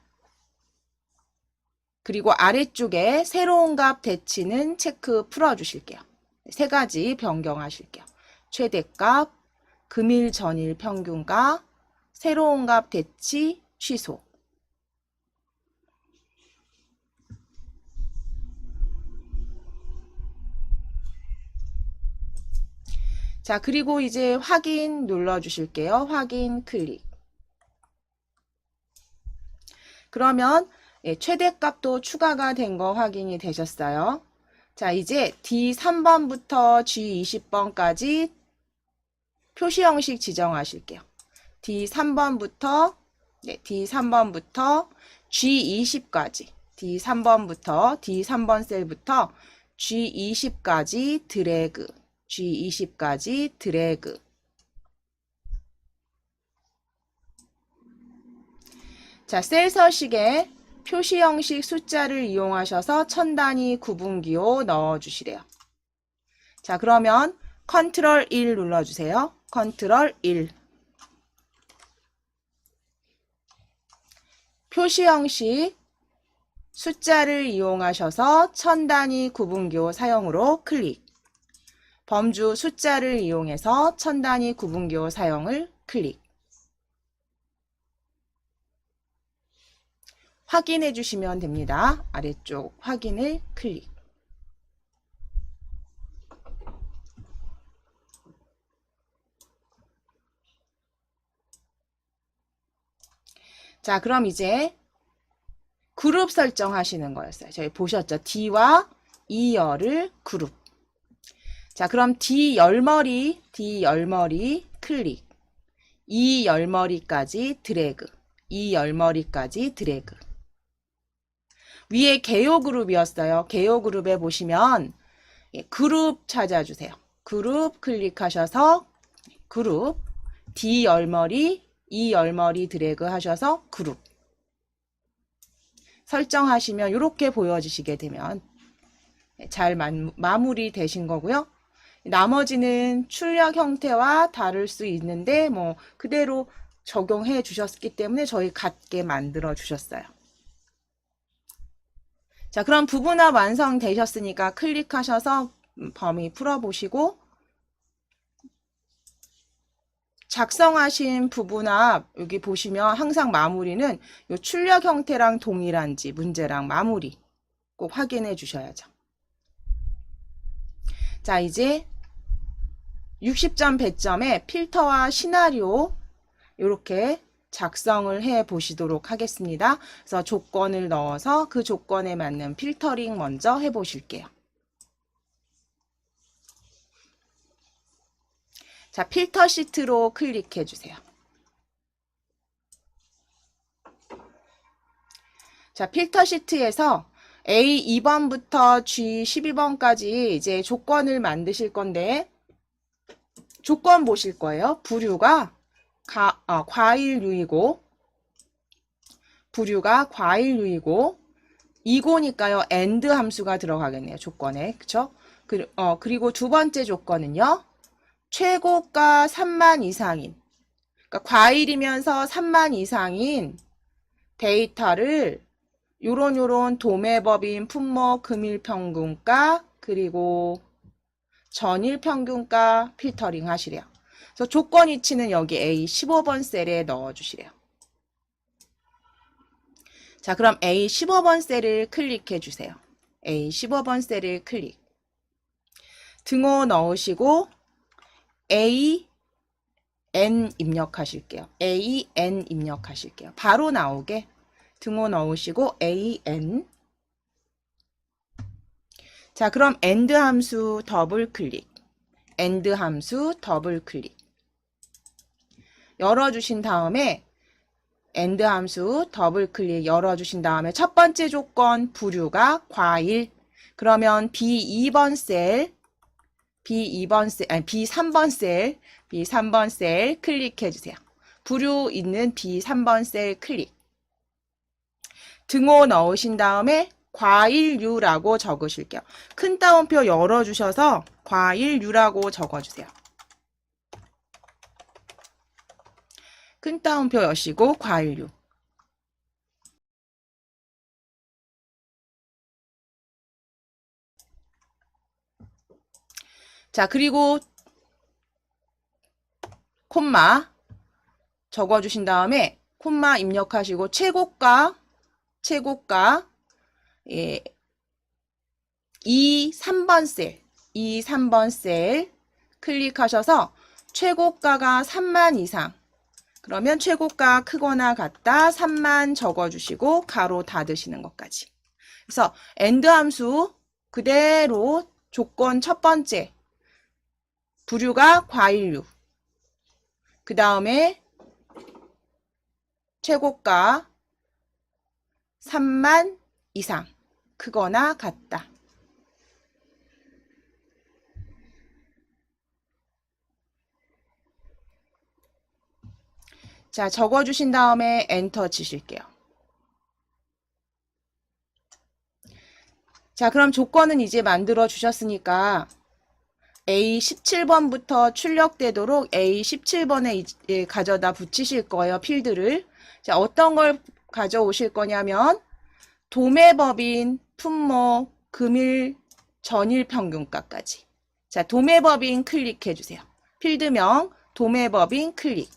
그리고 아래쪽에 새로운 값 대치는 체크 풀어 주실게요. 세 가지 변경하실게요. 최대값, 금일, 전일 평균가, 새로운 값 대치, 취소. 자, 그리고 이제 확인 눌러 주실게요. 확인 클릭. 그러면 최대값도 추가가 된 거 확인이 되셨어요. 자, 이제 D3번부터 G20번까지 표시 형식 지정하실게요. D3번부터 G20까지 D3번 셀부터 G20까지 드래그, G20까지 드래그. 자, 셀 서식에 표시 형식 숫자를 이용하셔서 천 단위 구분기호 넣어주시래요. 자, 그러면 컨트롤 1 눌러주세요. 컨트롤 1. 표시 형식 숫자를 이용하셔서 천 단위 구분기호 사용으로 클릭. 범주 숫자를 이용해서 천 단위 구분기호 사용을 클릭. 확인해 주시면 됩니다. 아래쪽 확인을 클릭. 자, 그럼 이제 그룹 설정하시는 거였어요. 저희 보셨죠? D와 E열을 그룹. 자, 그럼 D 열머리 클릭. E 열머리까지 드래그. E 열머리까지 드래그. 위에 개요 그룹이었어요. 개요 그룹에 보시면 그룹 찾아주세요. 그룹 클릭하셔서 그룹 D 열머리, E 열머리 드래그 하셔서 그룹 설정하시면 이렇게 보여지시게 되면 잘 마무리 되신 거고요. 나머지는 출력 형태와 다를 수 있는데 뭐 그대로 적용해 주셨기 때문에 저희 같게 만들어 주셨어요. 자, 그럼 부분합 완성되셨으니까 클릭하셔서 범위 풀어보시고 작성하신 부분합 여기 보시면 항상 마무리는 요 출력 형태랑 동일한지 문제랑 마무리 꼭 확인해 주셔야죠. 자, 이제 60점 배점에 필터와 시나리오 이렇게 작성을 해 보시도록 하겠습니다. 그래서 조건을 넣어서 그 조건에 맞는 필터링 먼저 해 보실게요. 자, 필터 시트로 클릭해 주세요. 자, 필터 시트에서 A2번부터 G12번까지 이제 조건을 만드실 건데 조건 보실 거예요. 부류가 과일류이고 부류가 과일류이고 이고니까요. AND 함수가 들어가겠네요. 조건에. 그쵸? 그리고 두 번째 조건은요. 최고가 3만 이상인 그러니까 과일이면서 3만 이상인 데이터를 요런 도매법인 품목 금일평균가 그리고 전일평균가 필터링 하시래요. 그래서 조건 위치는 여기 A15번 셀에 넣어주시래요. 자, 그럼 A15번 셀을 클릭해 주세요. A15번 셀을 클릭. 등호 넣으시고 AN 입력하실게요. AN 입력하실게요. 바로 나오게 등호 넣으시고 AN. 자, 그럼 AND 함수 더블 클릭. AND 함수 더블 클릭. 열어주신 다음에 AND 함수 더블 클릭 열어주신 다음에 첫 번째 조건 부류가 과일. 그러면 B2번 셀, B3번 셀 클릭해 주세요. 부류 있는 B3번 셀 클릭. 등호 넣으신 다음에 과일유라고 적으실게요. 큰 따옴표 열어주셔서 과일유라고 적어주세요. 큰 따옴표 여시고 과일유. 자, 그리고 콤마 적어주신 다음에 콤마 입력하시고 최고가 예, 3번 셀 클릭하셔서 최고가가 3만 이상. 그러면 최고가 크거나 같다 3만 적어주시고 가로 닫으시는 것까지. 그래서 AND 함수 그대로 조건 첫 번째 부류가 과일류. 그 다음에 최고가 3만 이상 크거나 같다. 자, 적어주신 다음에 엔터 치실게요. 자, 그럼 조건은 이제 만들어 주셨으니까 A17번부터 출력되도록 A17번에 가져다 붙이실 거예요. 필드를. 자, 어떤 걸 가져오실 거냐면 도매법인, 품목, 금일, 전일 평균가까지. 자, 도매법인 클릭해 주세요. 필드명 도매법인 클릭.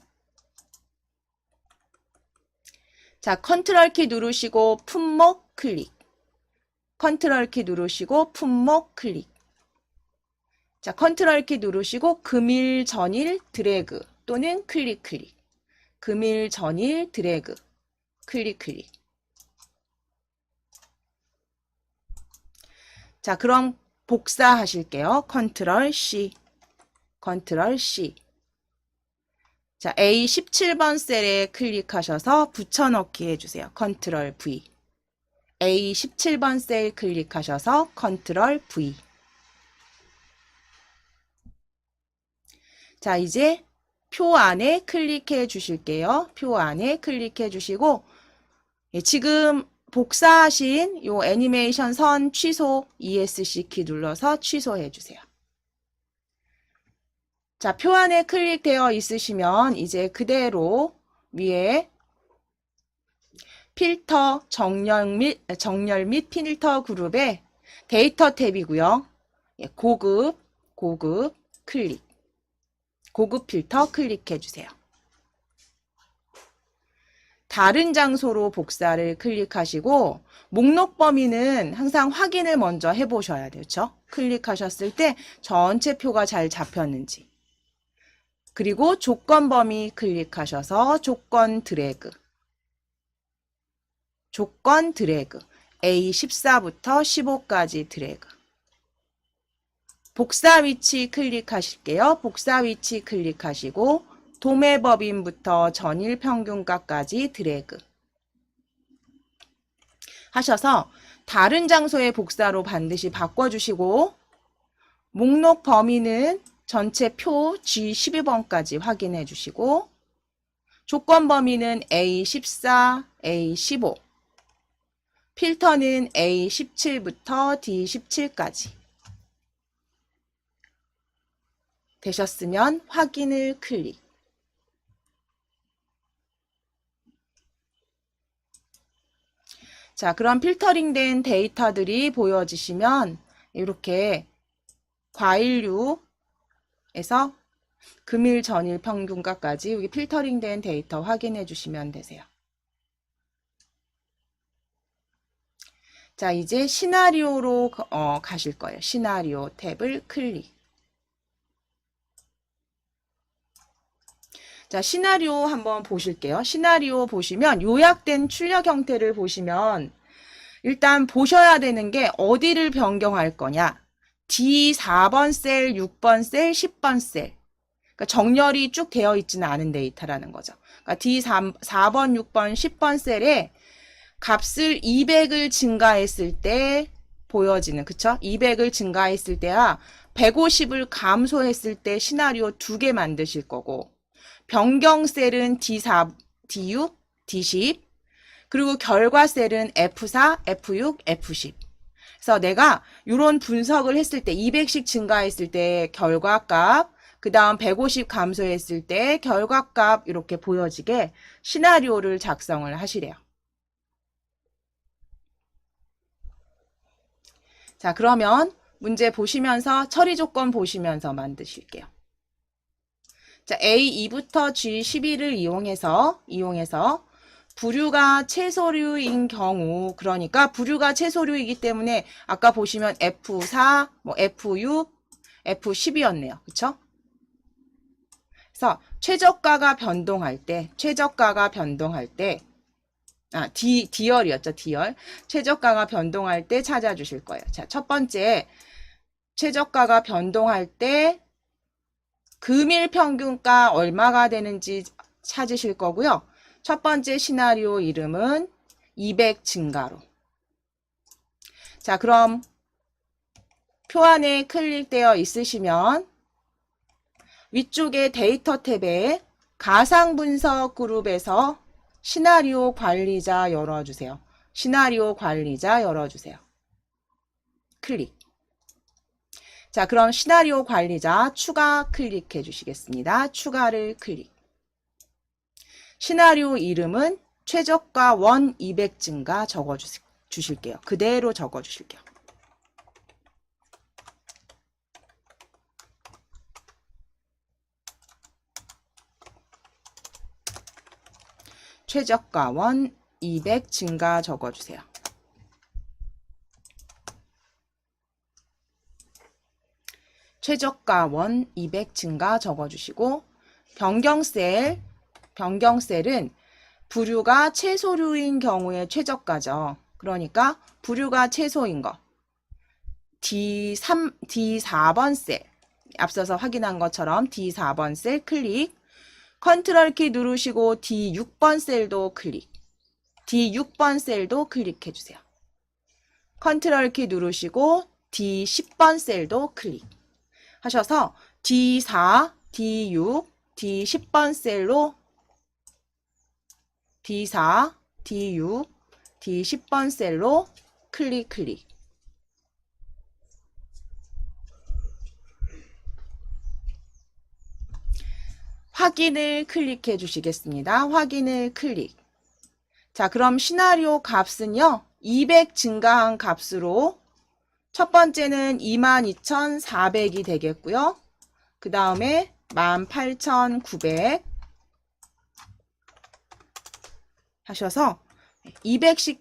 자, 컨트롤 키 누르시고 품목 클릭. 컨트롤 키 누르시고 품목 클릭. 자, 컨트롤 키 누르시고 금일, 전일 드래그 또는 클릭. 금일, 전일 드래그 클릭. 자, 그럼 복사하실게요. 컨트롤 C. 자, A17번 셀에 클릭하셔서 붙여넣기 해주세요. 컨트롤 V. A17번 셀 클릭하셔서 컨트롤 V. 자, 이제 표 안에 클릭해 주실게요. 표 안에 클릭해 주시고, 지금 복사하신 요 애니메이션 선 취소 ESC 키 눌러서 취소해 주세요. 자, 표 안에 클릭되어 있으시면 이제 그대로 위에 필터 정렬 및 필터 그룹에 데이터 탭이고요. 고급 클릭. 고급 필터 클릭해 주세요. 다른 장소로 복사를 클릭하시고 목록 범위는 항상 확인을 먼저 해보셔야 돼요. 그렇죠? 클릭하셨을 때 전체 표가 잘 잡혔는지. 그리고 조건 범위 클릭하셔서 조건 드래그. A14부터 15까지 드래그. 복사 위치 클릭하실게요. 복사 위치 클릭하시고 도매법인부터 전일 평균가까지 드래그 하셔서 다른 장소의 복사로 반드시 바꿔주시고 목록 범위는 전체 표 G12번까지 확인해 주시고 조건 범위는 A14, A15 필터는 A17부터 D17까지 되셨으면 확인을 클릭. 자, 그럼 필터링된 데이터들이 보여지시면 이렇게 과일류에서 금일, 전일 평균가까지 여기 필터링된 데이터 확인해 주시면 되세요. 자, 이제 시나리오로 가실 거예요. 시나리오 탭을 클릭. 자, 시나리오 한번 보실게요. 시나리오 보시면 요약된 출력 형태를 보시면 일단 보셔야 되는 게 어디를 변경할 거냐. D4번 셀, 6번 셀, 10번 셀. 그러니까 정렬이 쭉 되어 있지는 않은 데이터라는 거죠. 그러니까 D4번, 6번, 10번 셀에 값을 200을 증가했을 때 보여지는, 그쵸? 200을 증가했을 때와 150을 감소했을 때 시나리오 2개 만드실 거고, 변경 셀은 D4, D6, D10, 그리고 결과 셀은 F4, F6, F10. 그래서 내가 이런 분석을 했을 때 200씩 증가했을 때 결과값, 그 다음 150 감소했을 때 결과값 이렇게 보여지게 시나리오를 작성을 하시래요. 자, 그러면 문제 보시면서 처리 조건 보시면서 만드실게요. 자, A2부터 G11을 이용해서 부류가 채소류인 경우, 그러니까 부류가 채소류이기 때문에 아까 보시면 F4, 뭐 F6, F10이었네요. 그쵸? 그래서 최저가가 변동할 때, D열이었죠, D열. 최저가가 변동할 때 찾아주실 거예요. 자, 첫 번째, 최저가가 변동할 때 금일 평균가 얼마가 되는지 찾으실 거고요. 첫 번째 시나리오 이름은 200 증가로. 자, 그럼 표 안에 클릭되어 있으시면 위쪽에 데이터 탭에 가상 분석 그룹에서 시나리오 관리자 열어주세요. 시나리오 관리자 열어주세요. 클릭. 자, 그럼 시나리오 관리자 추가 클릭해 주시겠습니다. 추가를 클릭. 시나리오 이름은 최저가 원 200 증가 적어 주실게요. 그대로 적어 주실게요. 최저가 원 200 증가 적어 주세요. 최저가 원 200 증가 적어 주시고 변경셀은 부류가 채소류인 경우에 최저가죠. 그러니까 부류가 채소인 거. D4번 셀. 앞서서 확인한 것처럼 D4번 셀 클릭. 컨트롤 키 누르시고 D6번 셀도 클릭. D6번 셀도 클릭해 주세요. 컨트롤 키 누르시고 D10번 셀도 클릭. 하셔서 D4, D6, D10번 셀로 D4, D6, D10번 셀로 클릭. 확인을 클릭해 주시겠습니다. 확인을 클릭. 자, 그럼 시나리오 값은요. 200 증가한 값으로 첫 번째는 22,400이 되겠고요. 그 다음에 18,900 하셔서 200씩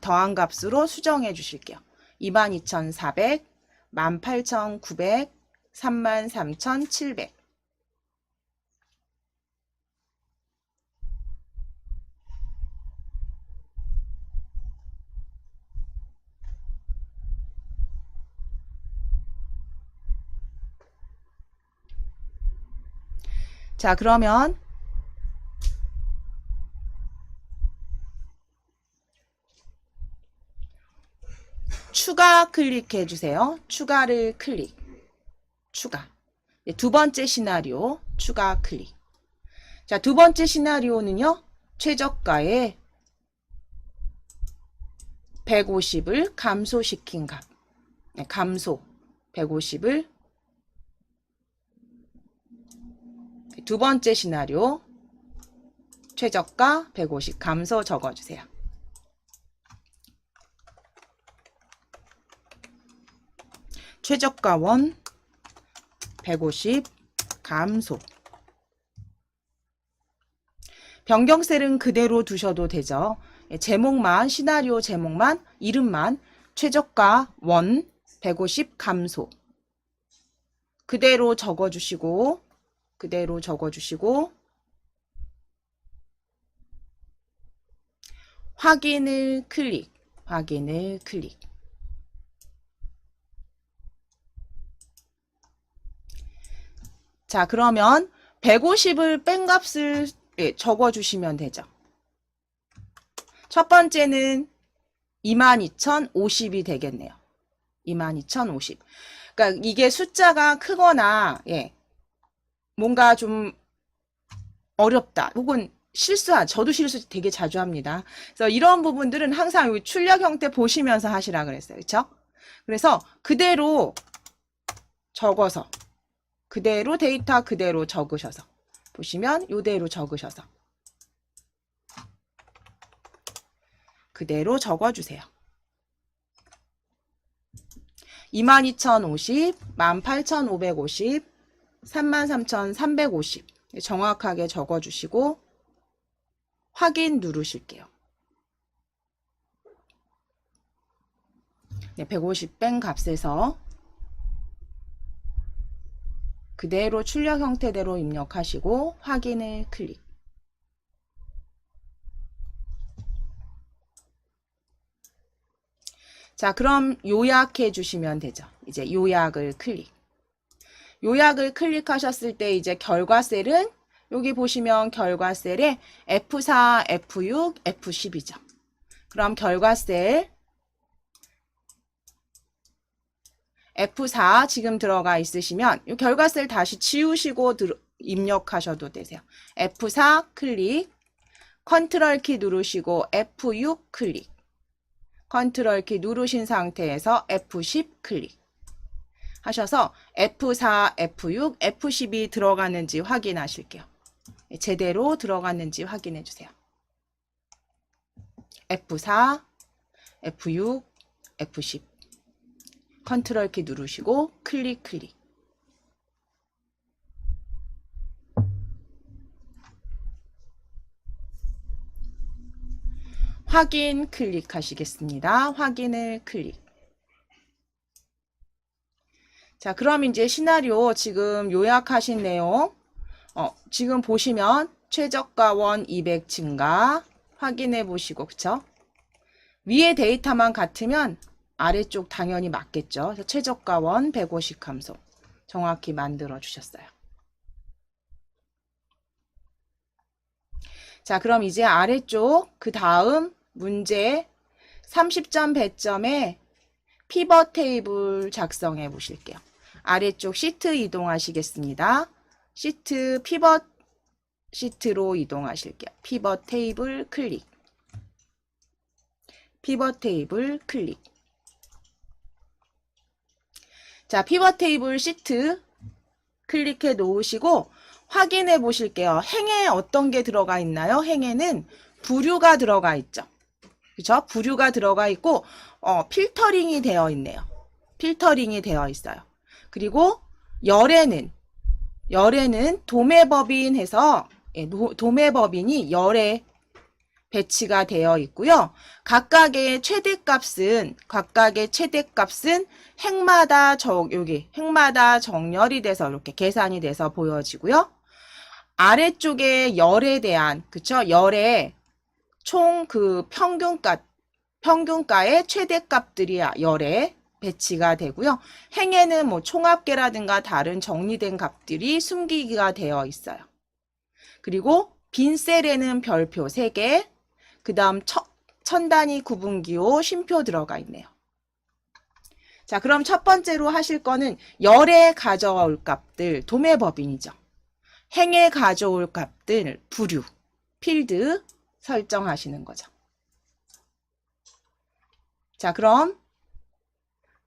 더한 값으로 수정해 주실게요. 22,400, 18,900, 33,700. 자, 그러면 추가 클릭해 주세요. 추가를 클릭. 추가. 두 번째 시나리오 추가 클릭. 자, 두 번째 시나리오는요. 최저가에 150을 감소시킨 값. 감소. 150을 두 번째 시나리오 최저가 150 감소 적어주세요. 최저가 원 150 감소. 변경셀은 그대로 두셔도 되죠. 제목만, 시나리오 제목만, 이름만 최저가 원 150 감소. 그대로 적어주시고 확인을 클릭. 자, 그러면 150을 뺀 값을 적어주시면 되죠. 첫 번째는 22,050이 되겠네요. 22,050. 그러니까 이게 숫자가 크거나 뭔가 좀 어렵다 혹은 저도 실수 되게 자주 합니다. 그래서 이런 부분들은 항상 여기 출력 형태 보시면서 하시라 그랬어요. 그렇죠? 그래서 그대로 적어서 그대로 데이터 그대로 적으셔서 보시면 이대로 적으셔서 그대로 적어주세요. 22,050, 18,550, 33,350 정확하게 적어주시고 확인 누르실게요. 150 뺀 값에서 그대로 출력 형태대로 입력하시고 확인을 클릭. 자, 그럼 요약해 주시면 되죠. 이제 요약을 클릭. 요약을 클릭하셨을 때 이제 결과 셀은 여기 보시면 결과 셀에 F4, F6, F10이죠. 그럼 결과 셀 F4 지금 들어가 있으시면 이 결과 셀 다시 지우시고 입력하셔도 되세요. F4 클릭, 컨트롤 키 누르시고 F6 클릭, 컨트롤 키 누르신 상태에서 F10 클릭 하셔서 F4, F6, F10이 들어갔는지 확인하실게요. 제대로 들어갔는지 확인해 주세요. F4, F6, F10 컨트롤 키 누르시고 클릭 클릭. 확인 클릭하시겠습니다. 확인을 클릭. 자, 그럼 이제 시나리오 지금 요약하신 내용 지금 보시면 최저가원 200 증가 확인해 보시고 그쵸? 위에 데이터만 같으면 아래쪽 당연히 맞겠죠. 그래서 최저가원 150 감소 정확히 만들어 주셨어요. 자, 그럼 이제 아래쪽 그 다음 문제 30점 배점에 피벗 테이블 작성해 보실게요. 아래쪽 시트 이동하시겠습니다. 시트 피벗 시트로 이동하실게요. 피벗 테이블 클릭. 피벗 테이블 클릭. 자, 피벗 테이블 시트 클릭해 놓으시고 확인해 보실게요. 행에 어떤 게 들어가 있나요? 행에는 부류가 들어가 있죠. 그죠? 부류가 들어가 있고 필터링이 되어 있네요. 필터링이 되어 있어요. 그리고 열에는 도매법인 해서 도매법인이 열에 배치가 되어 있고요. 각각의 최대값은 행마다 행마다 정렬이 돼서 이렇게 계산이 돼서 보여지고요. 아래쪽에 열에 대한 열의 총 그 평균가의 최대값들이 열에 배치가 되고요. 행에는 뭐 총합계라든가 다른 정리된 값들이 숨기기가 되어 있어요. 그리고 빈 셀에는 별표 3개, 그 다음 천단위 구분기호 쉼표 들어가 있네요. 자, 그럼 첫 번째로 하실 거는 열에 가져올 값들 도매법인이죠. 행에 가져올 값들 부류, 필드 설정하시는 거죠. 자, 그럼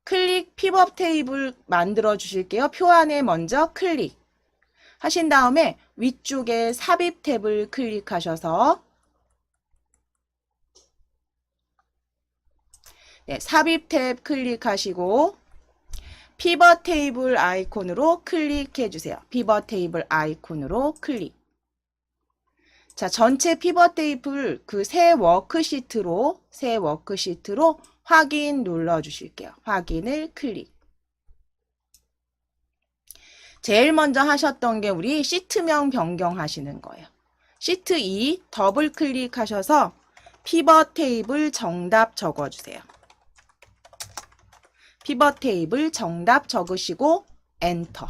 클릭 피벗 테이블 만들어 주실게요. 표 안에 먼저 클릭 하신 다음에 위쪽에 삽입 탭을 클릭하셔서 삽입 탭 클릭하시고 피벗 테이블 아이콘으로 클릭해 주세요. 피벗 테이블 아이콘으로 클릭. 자, 전체 피벗 테이블 그 새 워크시트로 확인 눌러 주실게요. 확인을 클릭. 제일 먼저 하셨던 게 우리 시트명 변경하시는 거예요. 시트 2 더블 클릭하셔서 피벗 테이블 정답 적어주세요. 피벗 테이블 정답 적으시고 엔터.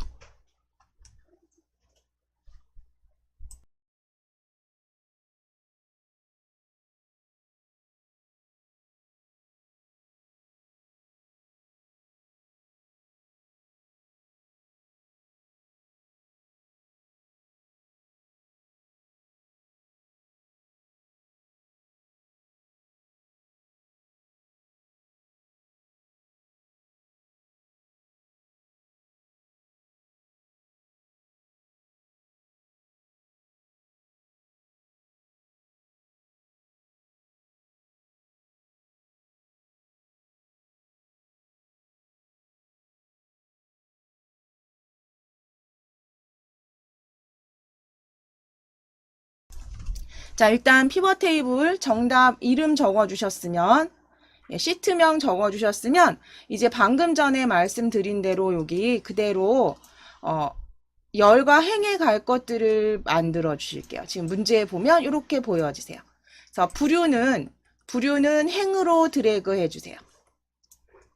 자, 일단 피벗 테이블 정답 이름 적어주셨으면, 시트명 적어주셨으면, 이제 방금 전에 말씀드린 대로 여기 그대로, 열과 행에 갈 것들을 만들어 주실게요. 지금 문제에 보면 이렇게 보여지세요. 그래서 부류는 행으로 드래그 해주세요.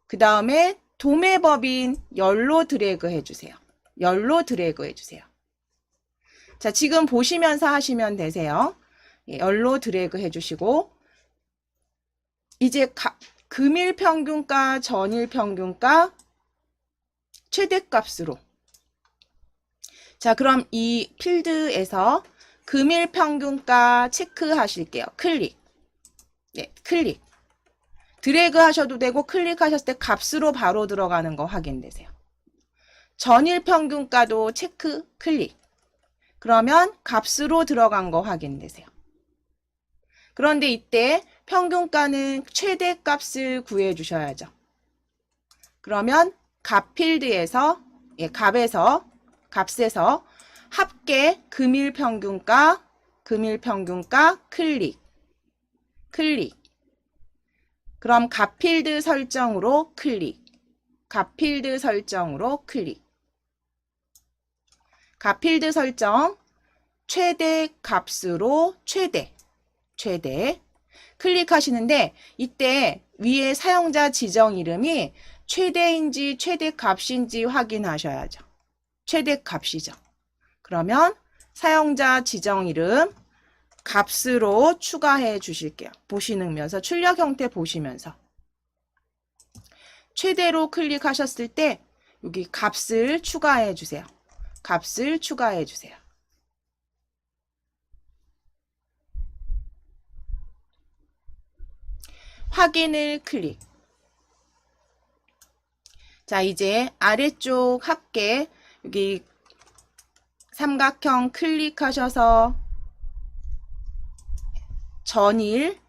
그 다음에 도매법인 열로 드래그 해주세요. 열로 드래그 해주세요. 자, 지금 보시면서 하시면 되세요. 열로 드래그 해주시고, 이제 금일 평균가, 전일 평균가, 최대값으로. 자, 그럼 이 필드에서 금일 평균가 체크하실게요. 클릭. 네, 클릭. 드래그 하셔도 되고 클릭하셨을 때 값으로 바로 들어가는 거 확인되세요. 전일 평균가도 체크, 클릭. 그러면 값으로 들어간 거 확인되세요. 그런데 이때 평균가는 최대값을 구해 주셔야죠. 그러면 값 필드에서, 값에서 합계 금일 평균가 클릭. 그럼 값 필드 설정으로 클릭. 값 필드 설정으로 클릭. 값 필드 설정 최대 값으로 최대 클릭하시는데, 이때 위에 사용자 지정 이름이 최대인지 최대값인지 확인하셔야죠. 최대값이죠. 그러면 사용자 지정 이름 값으로 추가해 주실게요. 보시면서 출력 형태 보시면서 최대로 클릭하셨을 때 여기 값을 추가해 주세요. 값을 추가해 주세요. 확인을 클릭. 자, 이제 아래쪽 합계 여기 삼각형 클릭하셔서 전일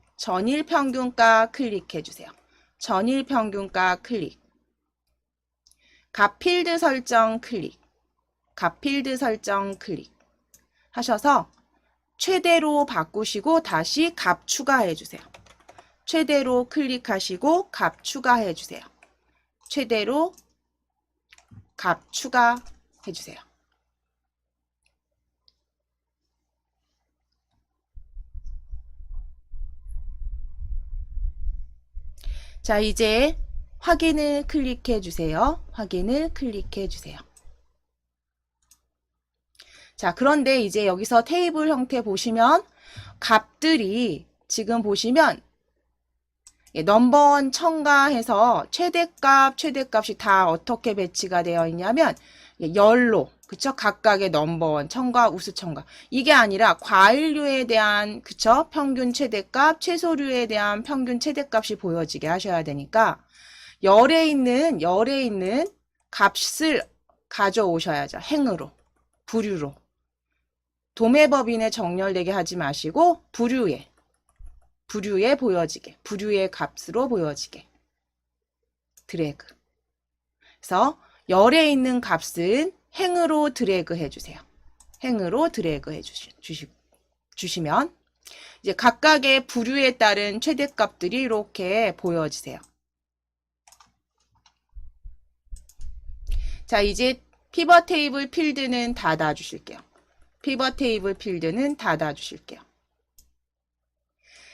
평균가 클릭해 주세요. 전일 평균가 클릭. 값 필드 설정 클릭. 값 필드 설정 클릭 하셔서 최대로 바꾸시고 다시 값 추가해 주세요. 최대로 클릭하시고 값 추가해 주세요. 최대로 값 추가해 주세요. 자, 이제 확인을 클릭해 주세요. 확인을 클릭해 주세요. 자, 그런데 이제 여기서 테이블 형태 보시면 값들이 지금 보시면 넘버원 첨가해서 최대값이 다 어떻게 배치가 되어 있냐면 열로, 그쵸? 각각의 넘버원 첨가, 우수 첨가. 이게 아니라 과일류에 대한, 그쵸? 평균 최대값, 채소류에 대한 평균 최대값이 보여지게 하셔야 되니까 열에 있는 값을 가져오셔야죠. 행으로, 부류로. 도매법인에 정렬되게 하지 마시고 부류에 보여지게, 부류의 값으로 보여지게 드래그. 그래서 열에 있는 값은 행으로 드래그 해주세요. 행으로 드래그 해주시면 이제 각각의 부류에 따른 최대값들이 이렇게 보여지세요. 자, 이제 피벗 테이블 필드는 닫아주실게요. 피벗 테이블 필드는 닫아주실게요.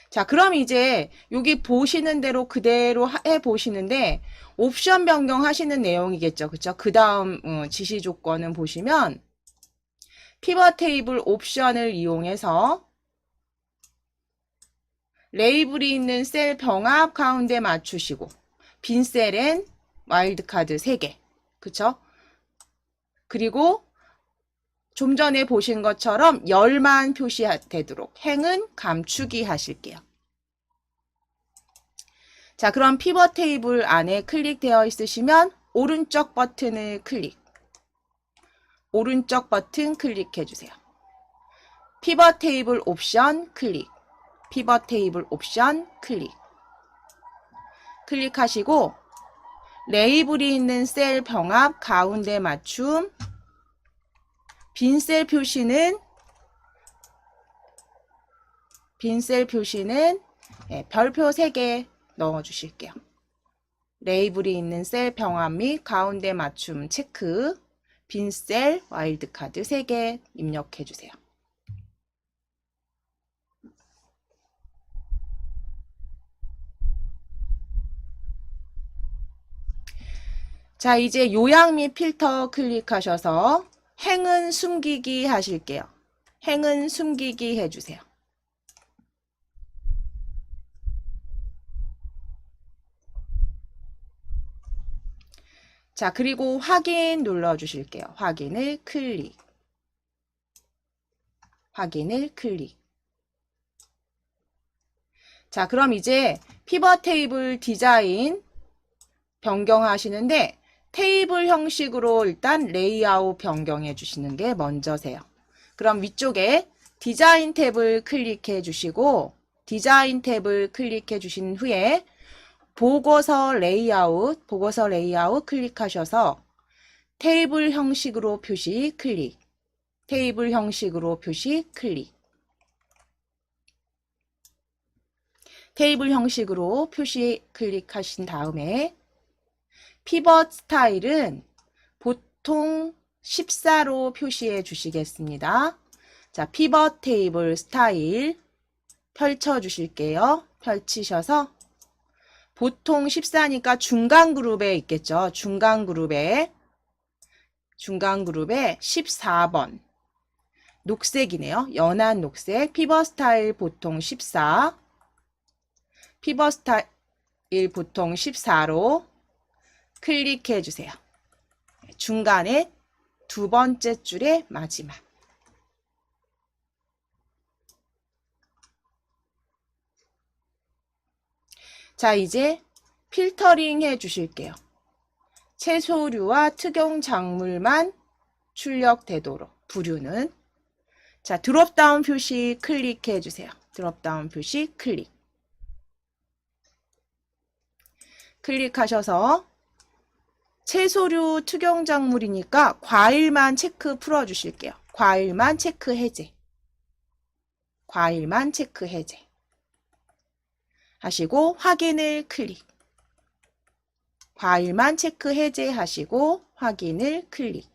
자, 그럼 이제 여기 보시는 대로 그대로 해보시는데 옵션 변경하시는 내용이겠죠. 그쵸? 그 다음 지시 조건은 보시면 피벗 테이블 옵션을 이용해서 레이블이 있는 셀 병합 가운데 맞추시고 빈 셀엔 와일드카드 3개. 그쵸? 그리고 좀 전에 보신 것처럼 열만 표시되도록 행은 감추기 하실게요. 자, 그럼 피벗 테이블 안에 클릭되어 있으시면 오른쪽 버튼을 오른쪽 버튼 클릭해 주세요. 피벗 테이블 옵션 클릭. 피벗 테이블 옵션 클릭. 클릭하시고 레이블이 있는 셀 병합 가운데 맞춤 빈 셀 표시는 빈 셀 표시는 별표 3개 넣어 주실게요. 레이블이 있는 셀 병합 및 가운데 맞춤 체크, 빈 셀 와일드카드 3개 입력해 주세요. 자, 이제 요약 및 필터 클릭하셔서 행은 숨기기 하실게요. 행은 숨기기 해주세요. 자, 그리고 확인 눌러주실게요. 확인을 클릭. 확인을 클릭. 자, 그럼 이제 피벗 테이블 디자인 변경하시는데 테이블 형식으로 일단 레이아웃 변경해 주시는 게 먼저세요. 그럼 위쪽에 디자인 탭을 클릭해 주시고 디자인 탭을 클릭해 주신 후에 보고서 레이아웃 클릭하셔서 테이블 형식으로 표시 클릭. 테이블 형식으로 표시 클릭. 테이블 형식으로 표시 클릭하신 다음에 피벗 스타일은 보통 14로 표시해 주시겠습니다. 자, 피벗 테이블 스타일 펼쳐 주실게요. 펼치셔서 보통 14니까 중간 그룹에 있겠죠. 중간 그룹에 14번 녹색이네요. 연한 녹색 피벗 스타일 보통 14 피벗 스타일 보통 14로 클릭해 주세요. 중간에 두 번째 줄의 마지막. 자, 이제 필터링 해 주실게요. 채소류와 특용 작물만 출력되도록 부류는 자, 드롭다운 표시 클릭해 주세요. 드롭다운 표시 클릭. 클릭하셔서 채소류 특용 작물이니까 과일만 체크 풀어 주실게요. 과일만 체크 해제. 과일만 체크 해제. 하시고 확인을 클릭. 과일만 체크 해제하시고 확인을 클릭.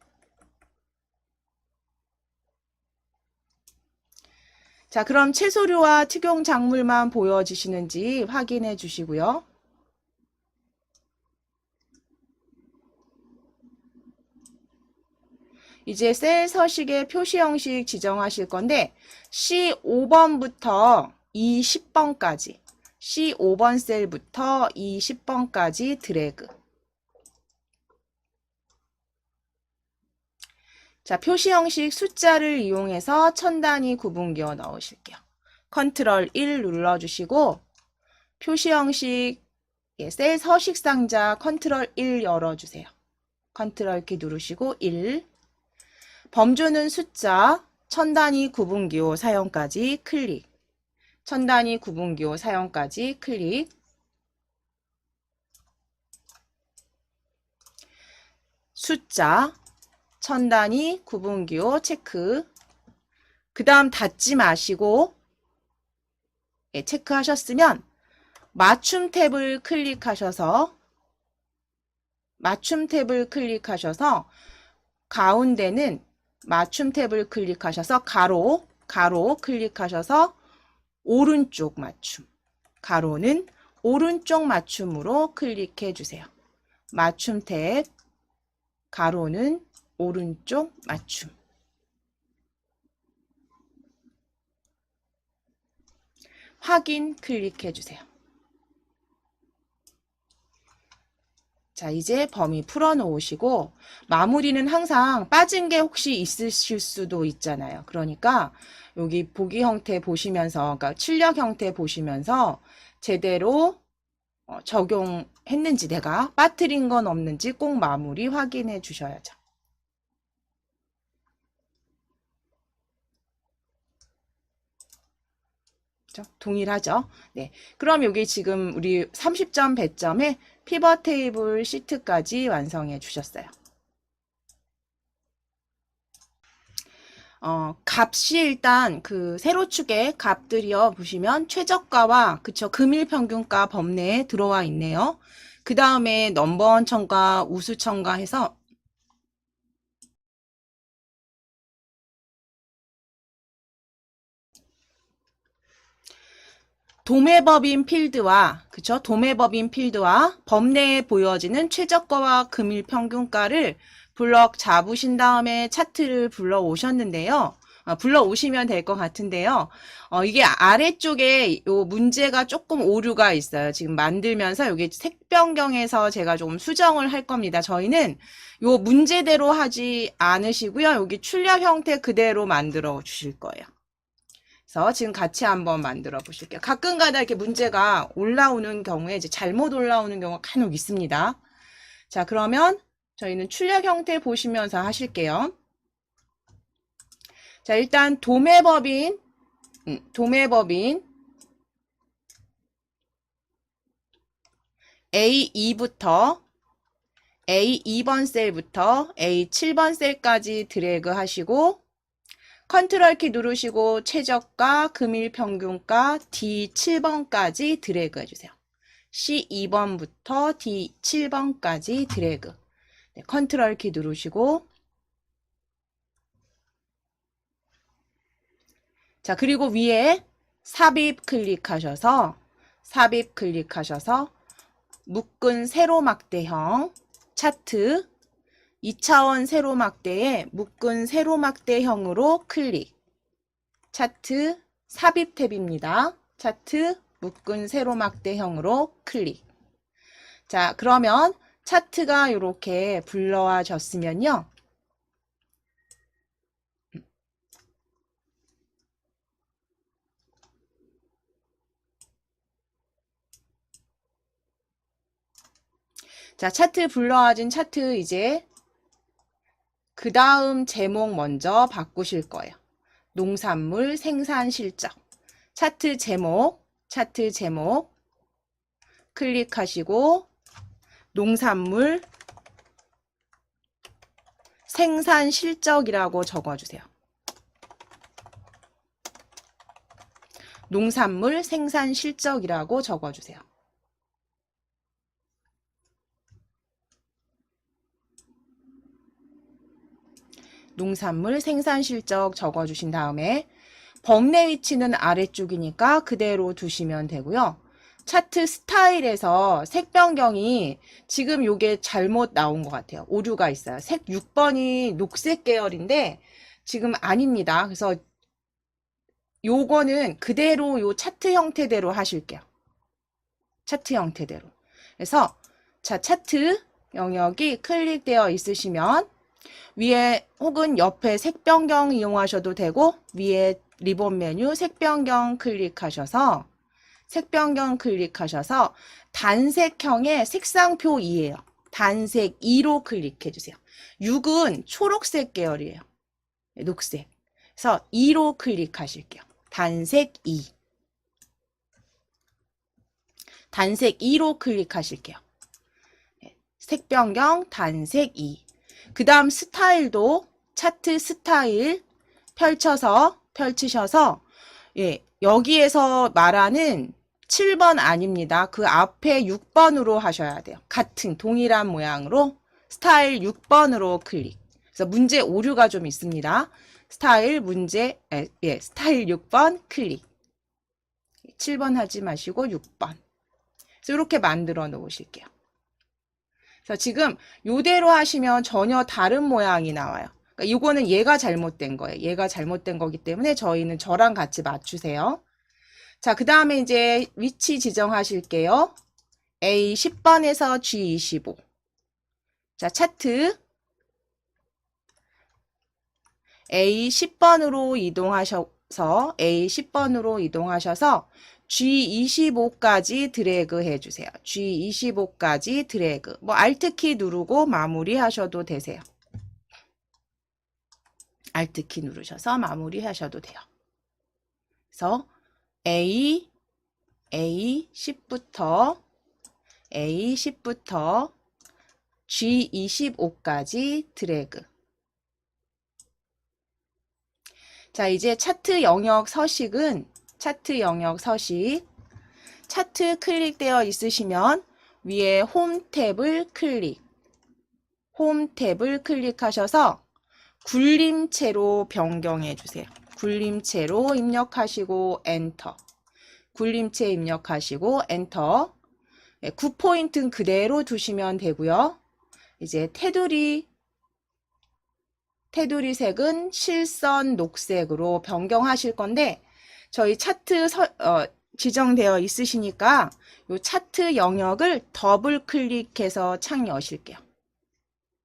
자, 그럼 채소류와 특용 작물만 보여지시는지 확인해 주시고요. 이제 셀 서식의 표시 형식 지정하실 건데 C5번부터 E10번까지 C5번 셀부터 E10번까지 드래그. 자, 표시 형식 숫자를 이용해서 천 단위 구분기호 넣으실게요. 컨트롤 1 눌러주시고 표시 형식 셀 서식 상자 컨트롤 1 열어주세요. 컨트롤 키 누르시고 1 범주는 숫자 천 단위 구분기호 사용까지 클릭. 천 단위 구분기호 사용까지 클릭. 숫자 천 단위 구분기호 체크. 그 다음 닫지 마시고 체크하셨으면 맞춤 탭을 클릭하셔서 가운데는 맞춤 탭을 클릭하셔서 가로 클릭하셔서 오른쪽 맞춤. 가로는 오른쪽 맞춤으로 클릭해 주세요. 맞춤 탭 가로는 오른쪽 맞춤. 확인 클릭해 주세요. 자, 이제 범위 풀어 놓으시고 마무리는 항상 빠진 게 혹시 있으실 수도 있잖아요. 그러니까 여기 보기 형태 보시면서, 그러니까 출력 형태 보시면서 제대로 적용했는지 내가 빠뜨린 건 없는지 꼭 마무리 확인해 주셔야죠. 동일하죠? 네. 그럼 여기 지금 우리 30점 배점에 피벗 테이블 시트까지 완성해 주셨어요. 값이 일단 그 세로축의 값들이요. 보시면 최저가와 그쵸 금일평균가 범내에 들어와 있네요. 그 다음에 넘버원 첨가, 우수 첨가 해서 도매법인 필드와 그쵸 도매법인 필드와 범내에 보여지는 최저가와 금일평균가를 블럭 잡으신 다음에 차트를 불러 오셨는데요. 불러 오시면 될 것 같은데요. 이게 아래쪽에 요 문제가 조금 오류가 있어요. 지금 만들면서 여기 색 변경해서 제가 좀 수정을 할 겁니다. 저희는 요 문제대로 하지 않으시고요. 여기 출력 형태 그대로 만들어 주실 거예요. 그래서 지금 같이 한번 만들어 보실게요. 가끔가다 이렇게 문제가 올라오는 경우에 이제 잘못 올라오는 경우가 간혹 있습니다. 자, 그러면 저희는 출력 형태 보시면서 하실게요. 자, 일단 도매법인 A2부터 A2번 셀부터 A7번 셀까지 드래그 하시고 컨트롤 키 누르시고 최저가, 금일평균가 D7번까지 드래그 해주세요. C2번부터 D7번까지 드래그. 네, 컨트롤 키 누르시고 자 그리고 위에 삽입 클릭하셔서 묶은 세로막대형 차트 2차원 세로막대에 묶은 세로막대형으로 클릭. 차트 삽입 탭입니다. 차트 묶은 세로막대형으로 클릭. 자, 그러면 차트가 이렇게 불러와졌으면요. 자, 차트 불러와진 차트 이제 그 다음 제목 먼저 바꾸실 거예요. 농산물 생산 실적. 차트 제목 클릭하시고 농산물 생산 실적이라고 적어주세요. 농산물 생산 실적이라고 적어주세요. 농산물 생산 실적 적어주신 다음에 범내 위치는 아래쪽이니까 그대로 두시면 되고요. 차트 스타일에서 색 변경이 지금 요게 잘못 나온 것 같아요. 오류가 있어요. 색 6번이 녹색 계열인데 지금 아닙니다. 그래서 요거는 그대로 요 차트 형태대로 하실게요. 차트 형태대로. 그래서 자 차트 영역이 클릭되어 있으시면 위에 혹은 옆에 색 변경 이용하셔도 되고 위에 리본 메뉴 색 변경 클릭하셔서 단색형의 색상표 2예요. 단색 2로 클릭해 주세요. 6은 초록색 계열이에요. 녹색. 그래서 2로 클릭하실게요. 단색 2. 단색 2로 클릭하실게요. 색 변경 단색 2. 그 다음 스타일도 차트 스타일 펼치셔서 여기에서 말하는 7번 아닙니다. 그 앞에 6번으로 하셔야 돼요. 같은 동일한 모양으로 스타일 6번으로 클릭. 그래서 문제 오류가 좀 있습니다. 스타일 6번 클릭. 7번 하지 마시고 6번. 그래서 이렇게 만들어 놓으실게요. 그래서 지금 이대로 하시면 전혀 다른 모양이 나와요. 그러니까 이거는 얘가 잘못된 거예요. 얘가 잘못된 거기 때문에 저희는 저랑 같이 맞추세요. 자, 그 다음에 이제 위치 지정하실게요. A10번에서 G25. 자, 차트 A10번으로 이동하셔서 G25까지 드래그 해주세요. G25까지 드래그. 뭐 Alt키 누르고 마무리 하셔도 되세요. Alt키 누르셔서 마무리 하셔도 돼요. 그래서 A10부터 G25까지 드래그. 자, 이제 차트 영역 서식은 차트 영역 서식. 차트 클릭되어 있으시면 위에 홈 탭을 클릭. 홈 탭을 클릭하셔서 굴림체로 변경해 주세요. 굴림체로 입력하시고 엔터. 굴림체 입력하시고 엔터. 9포인트는 그대로 두시면 되고요. 이제 테두리 색은 실선 녹색으로 변경하실 건데 저희 차트 지정되어 있으시니까 이 차트 영역을 더블 클릭해서 창 여실게요.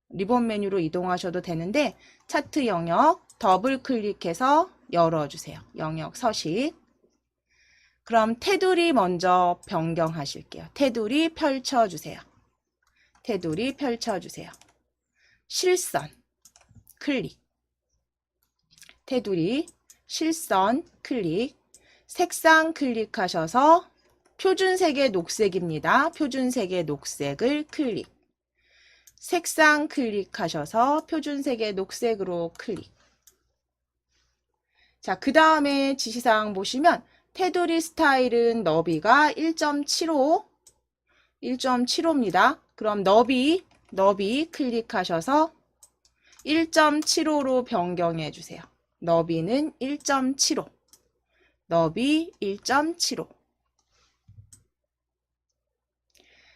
리본 메뉴로 이동하셔도 되는데 차트 영역 더블 클릭해서 열어주세요. 영역 서식. 그럼 테두리 먼저 변경하실게요. 테두리 펼쳐주세요. 테두리 펼쳐주세요. 실선 클릭. 테두리 실선 클릭. 색상 클릭하셔서 표준색의 녹색입니다. 표준색의 녹색을 클릭. 색상 클릭하셔서 표준색의 녹색으로 클릭. 자, 그 다음에 지시사항 보시면 테두리 스타일은 너비가 1.75입니다. 그럼 너비 클릭하셔서 1.75로 변경해 주세요. 너비는 1.75. 너비 1.75.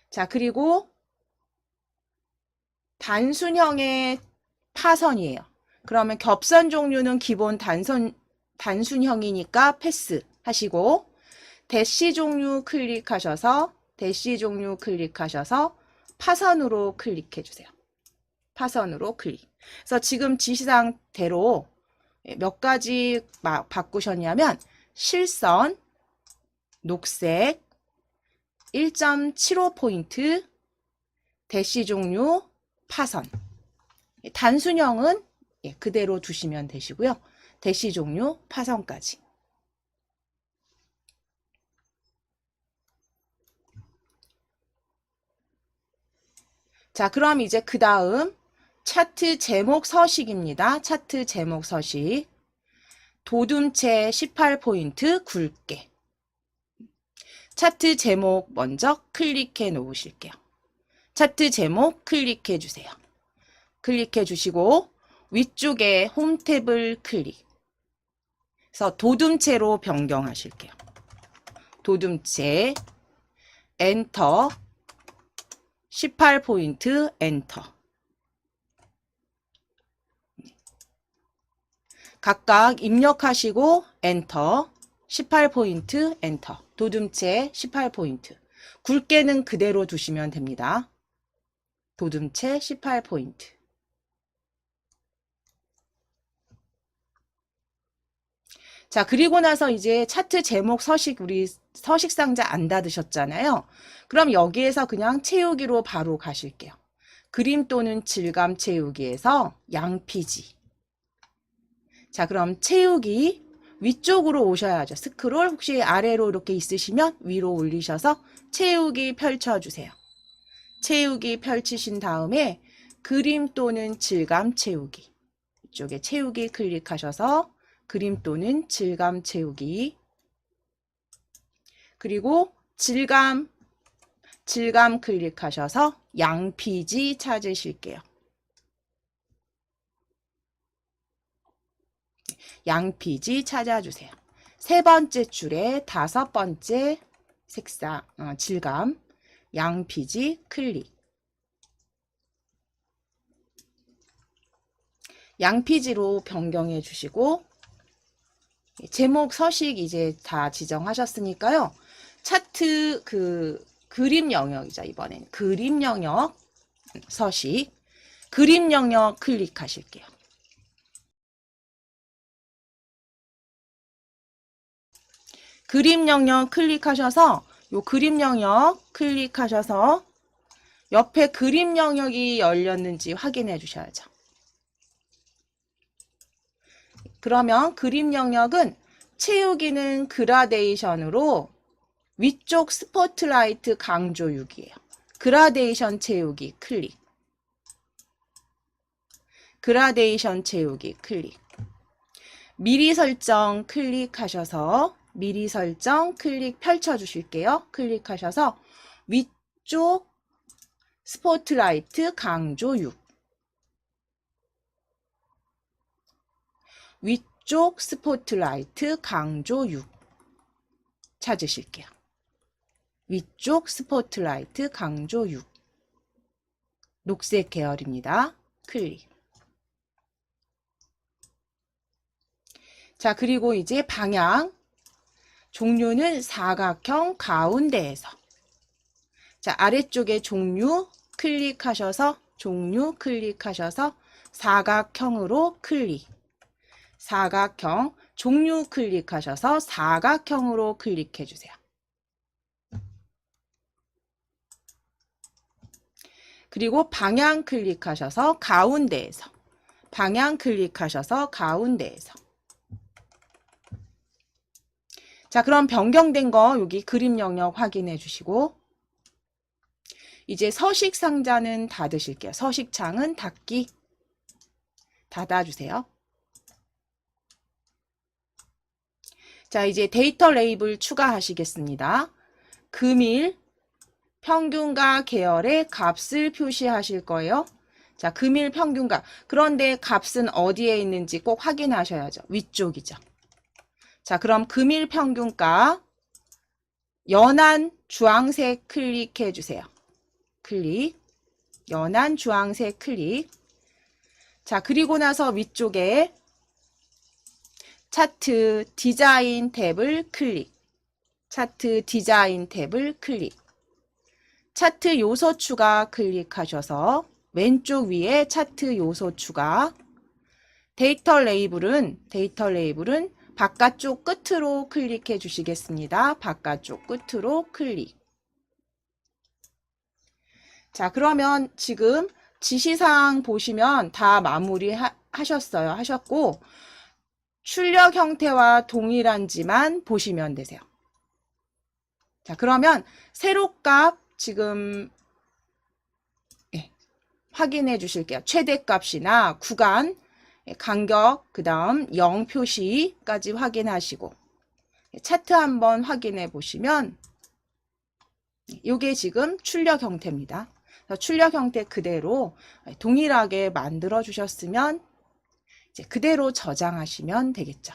자, 그리고 단순형의 파선이에요. 그러면 겹선 종류는 기본 단순형이니까 패스 하시고 대시 종류 클릭하셔서 파선으로 클릭해 주세요. 파선으로 클릭. 그래서 지금 지시사항대로 몇 가지 바꾸셨냐면 실선, 녹색, 1.75포인트, 대시 종류, 파선. 단순형은 그대로 두시면 되시고요. 대시 종류, 파선까지. 자, 그럼 이제 그 다음 차트 제목 서식입니다. 차트 제목 서식. 도둠체 18포인트 굵게. 차트 제목 먼저 클릭해 놓으실게요. 차트 제목 클릭해 주세요. 클릭해 주시고 위쪽에 홈 탭을 클릭. 그래서 도둠체로 변경하실게요. 도둠체 엔터 18포인트 엔터. 각각 입력하시고 엔터 18포인트 엔터. 도둠체 18포인트. 굵게는 그대로 두시면 됩니다. 도둠체 18포인트. 자, 그리고 나서 이제 차트 제목 서식 우리 서식 상자 안 닫으셨잖아요. 그럼 여기에서 그냥 채우기로 바로 가실게요. 그림 또는 질감 채우기에서 양피지. 자, 그럼 채우기 위쪽으로 오셔야죠. 스크롤 혹시 아래로 이렇게 있으시면 위로 올리셔서 채우기 펼쳐주세요. 채우기 펼치신 다음에 그림 또는 질감 채우기. 이쪽에 채우기 클릭하셔서 그림 또는 질감 채우기. 그리고 질감 클릭하셔서 양피지 찾으실게요. 양피지 찾아주세요. 세 번째 줄에 다섯 번째 색상, 질감, 양피지 클릭. 양피지로 변경해 주시고 제목 서식 이제 다 지정하셨으니까요. 차트 그림 영역이죠. 이번엔 그림 영역 서식, 그림 영역 클릭하실게요. 그림 영역 클릭하셔서 요 그림 영역 클릭하셔서 옆에 그림 영역이 열렸는지 확인해 주셔야죠. 그러면 그림 영역은 채우기는 그라데이션으로 위쪽 스포트라이트 강조 6이에요. 그라데이션 채우기 클릭. 그라데이션 채우기 클릭. 미리 설정 클릭하셔서 미리 설정 클릭 펼쳐 주실게요. 클릭하셔서 위쪽 스포트라이트 강조 6 위쪽 스포트라이트 강조 6 찾으실게요. 위쪽 스포트라이트 강조 6 녹색 계열입니다. 클릭. 자, 그리고 이제 방향 종류는 사각형 가운데에서 자, 아래쪽에 종류 클릭하셔서 사각형으로 클릭. 사각형 종류 클릭하셔서 사각형으로 클릭해 주세요. 그리고 방향 클릭하셔서 가운데에서 방향 클릭하셔서 가운데에서 자, 그럼 변경된 거 여기 그림 영역 확인해 주시고 이제 서식 상자는 닫으실게요. 서식 창은 닫기 닫아주세요. 자, 이제 데이터 레이블 추가하시겠습니다. 금일 평균가 계열의 값을 표시하실 거예요. 자, 금일 평균가. 그런데 값은 어디에 있는지 꼭 확인하셔야죠. 위쪽이죠. 자, 그럼 금일 평균가 연한 주황색 클릭해 주세요. 클릭. 연한 주황색 클릭. 자, 그리고 나서 위쪽에 차트 디자인 탭을 클릭. 차트 디자인 탭을 클릭. 차트 요소 추가 클릭하셔서 왼쪽 위에 차트 요소 추가. 데이터 레이블은 바깥쪽 끝으로 클릭해 주시겠습니다. 바깥쪽 끝으로 클릭. 자, 그러면 지금 지시사항 보시면 다 마무리 하셨고 출력 형태와 동일한지만 보시면 되세요. 자, 그러면 세로값 지금 확인해 주실게요. 최대값이나 구간, 간격, 그 다음 0 표시까지 확인하시고 차트 한번 확인해 보시면 이게 지금 출력 형태입니다. 출력 형태 그대로 동일하게 만들어 주셨으면 이제 그대로 저장하시면 되겠죠.